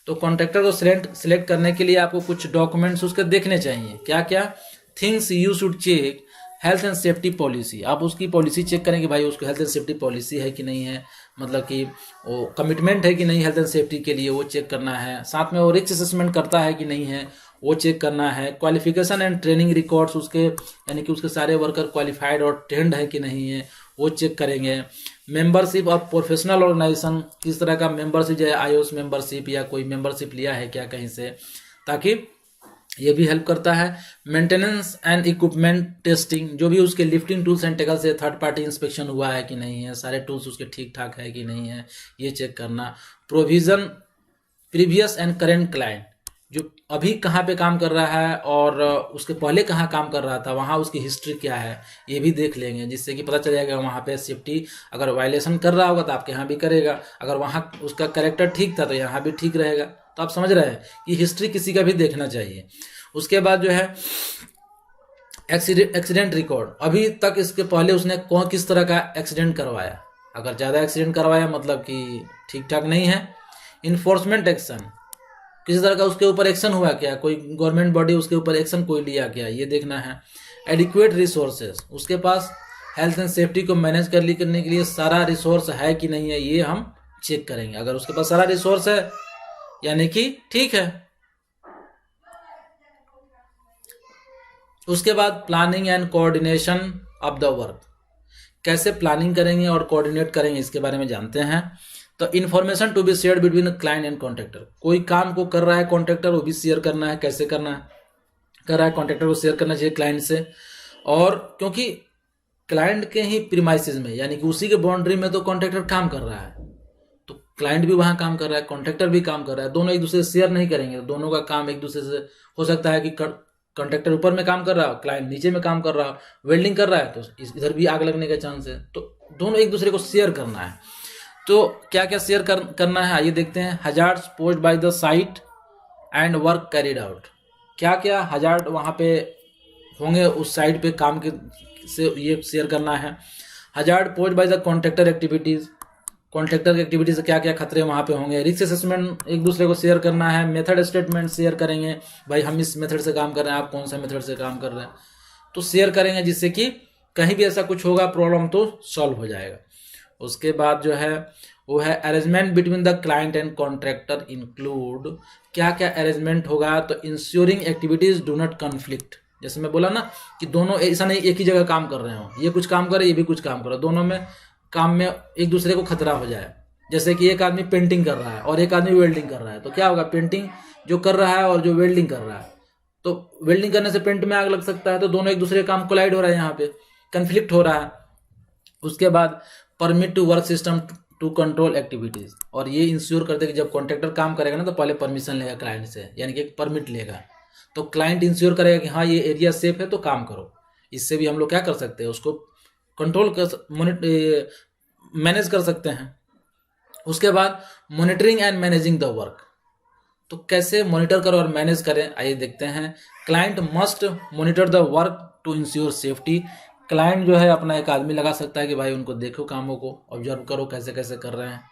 [SPEAKER 1] तो कॉन्ट्रैक्टर को सिलेक्ट करने के लिए आपको कुछ डॉक्यूमेंट्स उसके देखने चाहिए। क्या क्या things you should check? Health and safety policy, आप उसकी पॉलिसी चेक करें कि भाई उसको हेल्थ एंड सेफ्टी पॉलिसी है कि नहीं है, मतलब कि वो कमिटमेंट है कि नहीं हेल्थ एंड सेफ्टी के लिए, वो चेक करना है। साथ में वो रिस्क असेसमेंट करता है कि नहीं है, वो चेक करना है। क्वालिफिकेशन एंड ट्रेनिंग रिकॉर्ड्स उसके, यानी कि उसके सारे वर्कर क्वालिफाइड और ट्रेंड है कि नहीं है, वो चेक करेंगे। मेंबरशिप ऑफ प्रोफेशनल ऑर्गेनाइजेशन, किस तरह का मेंबरशिप है, आईओएस मेंबरशिप या कोई मेंबरशिप लिया है क्या कहीं से, ताकि ये भी हेल्प करता है। मेंटेनेंस एंड इक्विपमेंट टेस्टिंग, जो भी उसके लिफ्टिंग टूल्स एंड टेकल से थर्ड पार्टी इंस्पेक्शन हुआ है कि नहीं है, सारे टूल्स उसके ठीक ठाक है कि नहीं है, ये चेक करना। Provision previous and current client, जो अभी कहाँ पे काम कर रहा है और उसके पहले कहाँ काम कर रहा था, वहाँ उसकी हिस्ट्री क्या है, ये भी देख लेंगे, जिससे कि पता चल जाएगा वहाँ पे सेफ्टी अगर वायलेशन कर रहा होगा तो आपके यहाँ भी करेगा, अगर वहाँ उसका कैरेक्टर ठीक था तो यहाँ भी ठीक रहेगा। तो आप समझ रहे हैं कि हिस्ट्री किसी का भी देखना चाहिए। उसके बाद जो है एक्सीडेंट रिकॉर्ड, अभी तक इसके पहले उसने किस तरह का एक्सीडेंट करवाया, अगर ज़्यादा एक्सीडेंट करवाया मतलब कि ठीक ठाक नहीं है। इन्फोर्समेंट एक्शन, किसी तरह का उसके ऊपर एक्शन हुआ क्या, कोई गवर्नमेंट बॉडी उसके ऊपर एक्शन कोई लिया क्या, ये देखना है। एडिक्वेट रिसोर्सेज, उसके पास हेल्थ एंड सेफ्टी को मैनेज करने के लिए सारा रिसोर्स है कि नहीं है, ये हम चेक करेंगे। अगर उसके पास सारा रिसोर्स है यानी कि ठीक है। उसके बाद planning and coordination of the work, कैसे प्लानिंग करेंगे और कोऑर्डिनेट करेंगे इसके बारे में जानते हैं। तो information to be shared between client and contractor, कोई काम को कर रहा है कॉन्ट्रैक्टर, वो भी शेयर करना है, कैसे करना है, कर रहा है कॉन्ट्रैक्टर को शेयर करना चाहिए क्लाइंट से। और क्योंकि क्लाइंट के ही प्रीमाइसेस में, यानी कि उसी के बाउंड्री में तो कॉन्ट्रैक्टर काम कर रहा है, तो क्लाइंट भी वहां काम कर रहा है, कॉन्ट्रैक्टर भी काम कर रहा है, दोनों एक दूसरे से शेयर नहीं करेंगे, दोनों का काम एक दूसरे से हो सकता है कि कॉन्ट्रैक्टर ऊपर में काम कर रहा हो, क्लाइंट नीचे में काम कर रहा हो, वेल्डिंग कर रहा है तो इधर भी आग लगने का चांस है, तो दोनों एक दूसरे को शेयर करना है। तो क्या क्या शेयर करना है आइए देखते हैं। Hazards posed by the site and work carried out, क्या क्या हजार्ड वहाँ पे होंगे उस साइड पे काम के से ये शेयर करना है। Hazard pose by the contractor activities, contractor की एक्टिविटी से क्या क्या खतरे वहाँ पे होंगे। रिस्क असेसमेंट एक दूसरे को शेयर करना है। मेथड स्टेटमेंट शेयर करेंगे, भाई हम इस मेथड से काम कर रहे हैं, आप कौन सा मेथड से काम कर रहे हैं, तो शेयर करेंगे जिससे कि कहीं भी ऐसा कुछ होगा प्रॉब्लम तो सॉल्व हो जाएगा। उसके बाद जो है वो है arrangement between the client and contractor include, क्या क्या अरेंजमेंट होगा, तो ensuring activities do not conflict. जैसे मैं बोला ना कि दोनों ऐसा नहीं एक ही जगह काम कर रहे हो, ये कुछ काम करे ये भी कुछ काम करे, दोनों में काम में एक दूसरे को खतरा हो जाए। जैसे कि एक आदमी पेंटिंग कर रहा है और एक आदमी वेल्डिंग कर रहा है, तो क्या होगा, पेंटिंग जो कर रहा है और जो वेल्डिंग कर रहा है, तो वेल्डिंग करने से पेंट में आग लग सकता है, तो दोनों एक दूसरे काम कोलाइड हो रहा है, यहाँ पे कन्फ्लिक्ट हो रहा है। उसके बाद permit to work system to control activities, और ये इंश्योर करते हैं कि जब कॉन्ट्रैक्टर काम करेगा ना तो पहले परमिशन लेगा क्लाइंट से, यानी कि एक परमिट लेगा, तो क्लाइंट इंश्योर करेगा कि हाँ ये एरिया सेफ है तो काम करो। इससे भी हम लोग क्या कर सकते हैं, उसको कंट्रोल कर मैनेज कर सकते हैं। उसके बाद monitoring and managing the work, तो कैसे मॉनिटर करें और मैनेज करें, आइए देखते हैं। Client must monitor the work to ensure safety, client जो है अपना एक आदमी लगा सकता है कि भाई उनको देखो, कामों को ऑब्जर्व करो कैसे कैसे कर रहे हैं।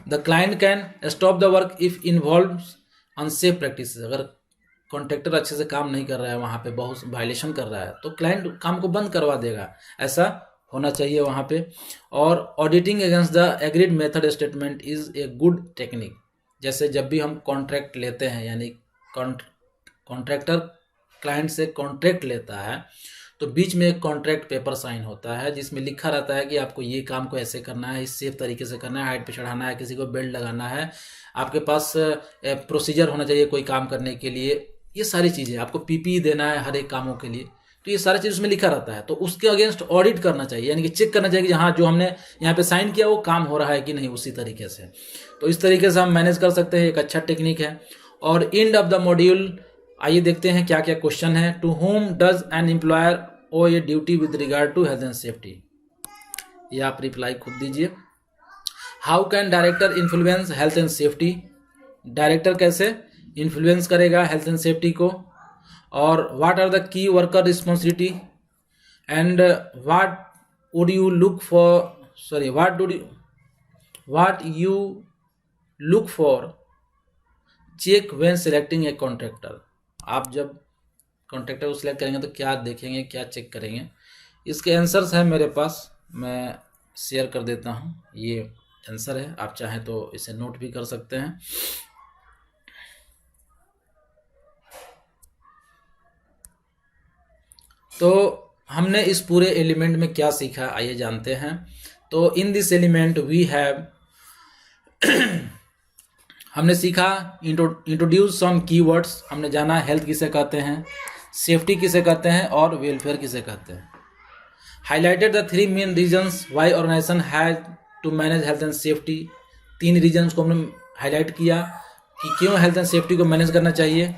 [SPEAKER 1] The client can stop the work if involve unsafe practice, अगर कॉन्ट्रैक्टर अच्छे से काम नहीं कर रहा है, वहाँ पे बहुत वायलेशन कर रहा है, तो क्लाइंट काम को बंद करवा देगा, ऐसा होना चाहिए वहाँ पे। और auditing against the agreed method statement is a good technique, जैसे जब भी हम कॉन्ट्रैक्ट लेते हैं, यानी कॉन्ट्रैक्टर क्लाइंट से कॉन्ट्रैक्ट लेता है, तो बीच में एक कॉन्ट्रैक्ट पेपर साइन होता है जिसमें लिखा रहता है कि आपको ये काम को ऐसे करना है, इस सेफ तरीके से करना है, हाइट पे चढ़ाना है, किसी को बेल्ट लगाना है, आपके पास प्रोसीजर होना चाहिए कोई काम करने के लिए, ये सारी चीज़ें, आपको पीपीई देना है हर एक कामों के लिए, तो ये सारी चीज़ उसमें लिखा रहता है। तो उसके अगेंस्ट ऑडिट करना चाहिए, यानी कि चेक करना चाहिए कि हाँ जो हमने यहाँ पे साइन किया वो काम हो रहा है कि नहीं उसी तरीके से। तो इस तरीके से हम मैनेज कर सकते हैं, एक अच्छा टेक्निक है। और एंड ऑफ द मॉड्यूल आइए देखते हैं क्या क्या क्वेश्चन है। To whom does an employer owe a duty with regard to health and safety, ये आप रिप्लाई खुद दीजिए। How can director influence health and safety, director कैसे इन्फ्लुएंस करेगा हेल्थ एंड सेफ्टी को। और what are the key worker responsibility and what would you look for, sorry what you look for check when selecting a contractor, आप जब contractor को select करेंगे तो क्या देखेंगे, क्या चेक करेंगे। इसके आंसर्स हैं मेरे पास, मैं शेयर कर देता हूँ, ये आंसर है, आप चाहें तो इसे नोट भी कर सकते हैं। तो हमने इस पूरे एलिमेंट में क्या सीखा आइए जानते हैं। तो in this element we have हमने सीखा इंट्रोड्यूस सम कीवर्ड्स, हमने जाना हेल्थ किसे कहते हैं, सेफ्टी किसे कहते हैं और वेलफेयर किसे कहते हैं। Highlighted the 3 main reasons why organisation has to manage health and safety, 3 reasons को हमने हाईलाइट किया कि क्यों हेल्थ एंड सेफ्टी को मैनेज करना चाहिए।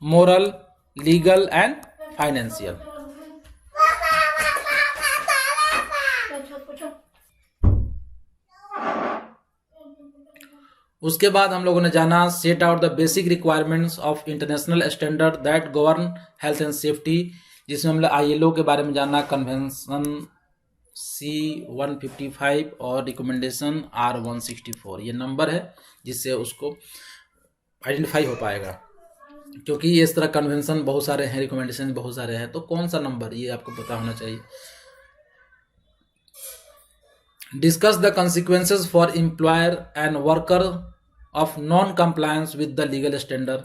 [SPEAKER 1] Moral, legal and financial. उसके बाद हम लोगों ने जाना set out the basic requirements of international standard that govern health and safety, जिसमें हमने ILO के बारे में जाना, कन्वेंशन C-155 और रिकमेंडेशन R-164, ये नंबर है जिससे उसको आइडेंटिफाई हो पाएगा, क्योंकि ये इस तरह कन्वेंशन बहुत सारे हैं, रिकमेंडेशन बहुत सारे हैं, तो कौन सा नंबर ये आपको पता होना चाहिए। Discuss the consequences for employer and worker of non compliance with the legal standard,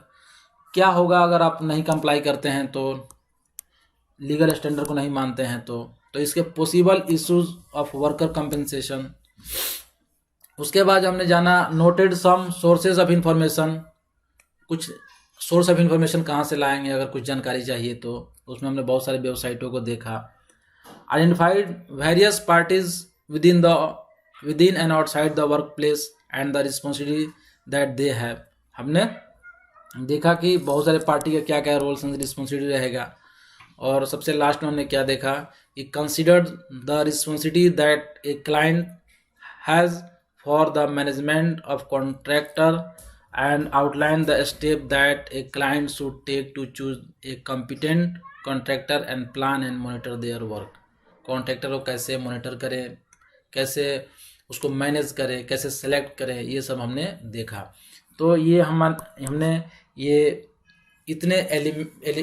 [SPEAKER 1] क्या होगा अगर आप नहीं कंप्लाई करते हैं, तो लीगल स्टैंडर्ड को नहीं मानते हैं, तो इसके possible issues of worker compensation. उसके बाद हमने जाना noted some sources of information, कुछ सोर्स ऑफ इंफॉर्मेशन कहाँ से लाएंगे अगर कुछ जानकारी चाहिए, तो उसमें हमने बहुत सारी वेबसाइटों को देखा। Identified various parties within and outside the workplace and the responsibility that they have, हमने देखा कि बहुत सारे पार्टी का क्या क्या रोल्स एंड रिस्पॉन्सिबिलिटी रहेगा। और सबसे लास्ट में हमने क्या देखा कि consider the responsibility that a client has for the management of contractor and outline the step that a client should take to choose a competent contractor and plan and monitor their work. Contractor को कैसे monitor करें, कैसे उसको manage करें, कैसे select करें, ये सब हमने देखा। तो ये हमने ये इतने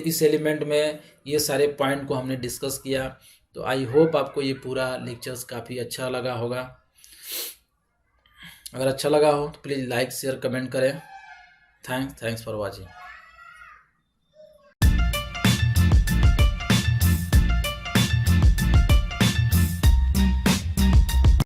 [SPEAKER 1] इस एलिमेंट में ये सारे पॉइंट को हमने डिस्कस किया। तो आई होप आपको ये पूरा लेक्चर्स काफ़ी अच्छा लगा होगा। अगर अच्छा लगा हो तो प्लीज़ लाइक शेयर कमेंट करें। Thanks for watching.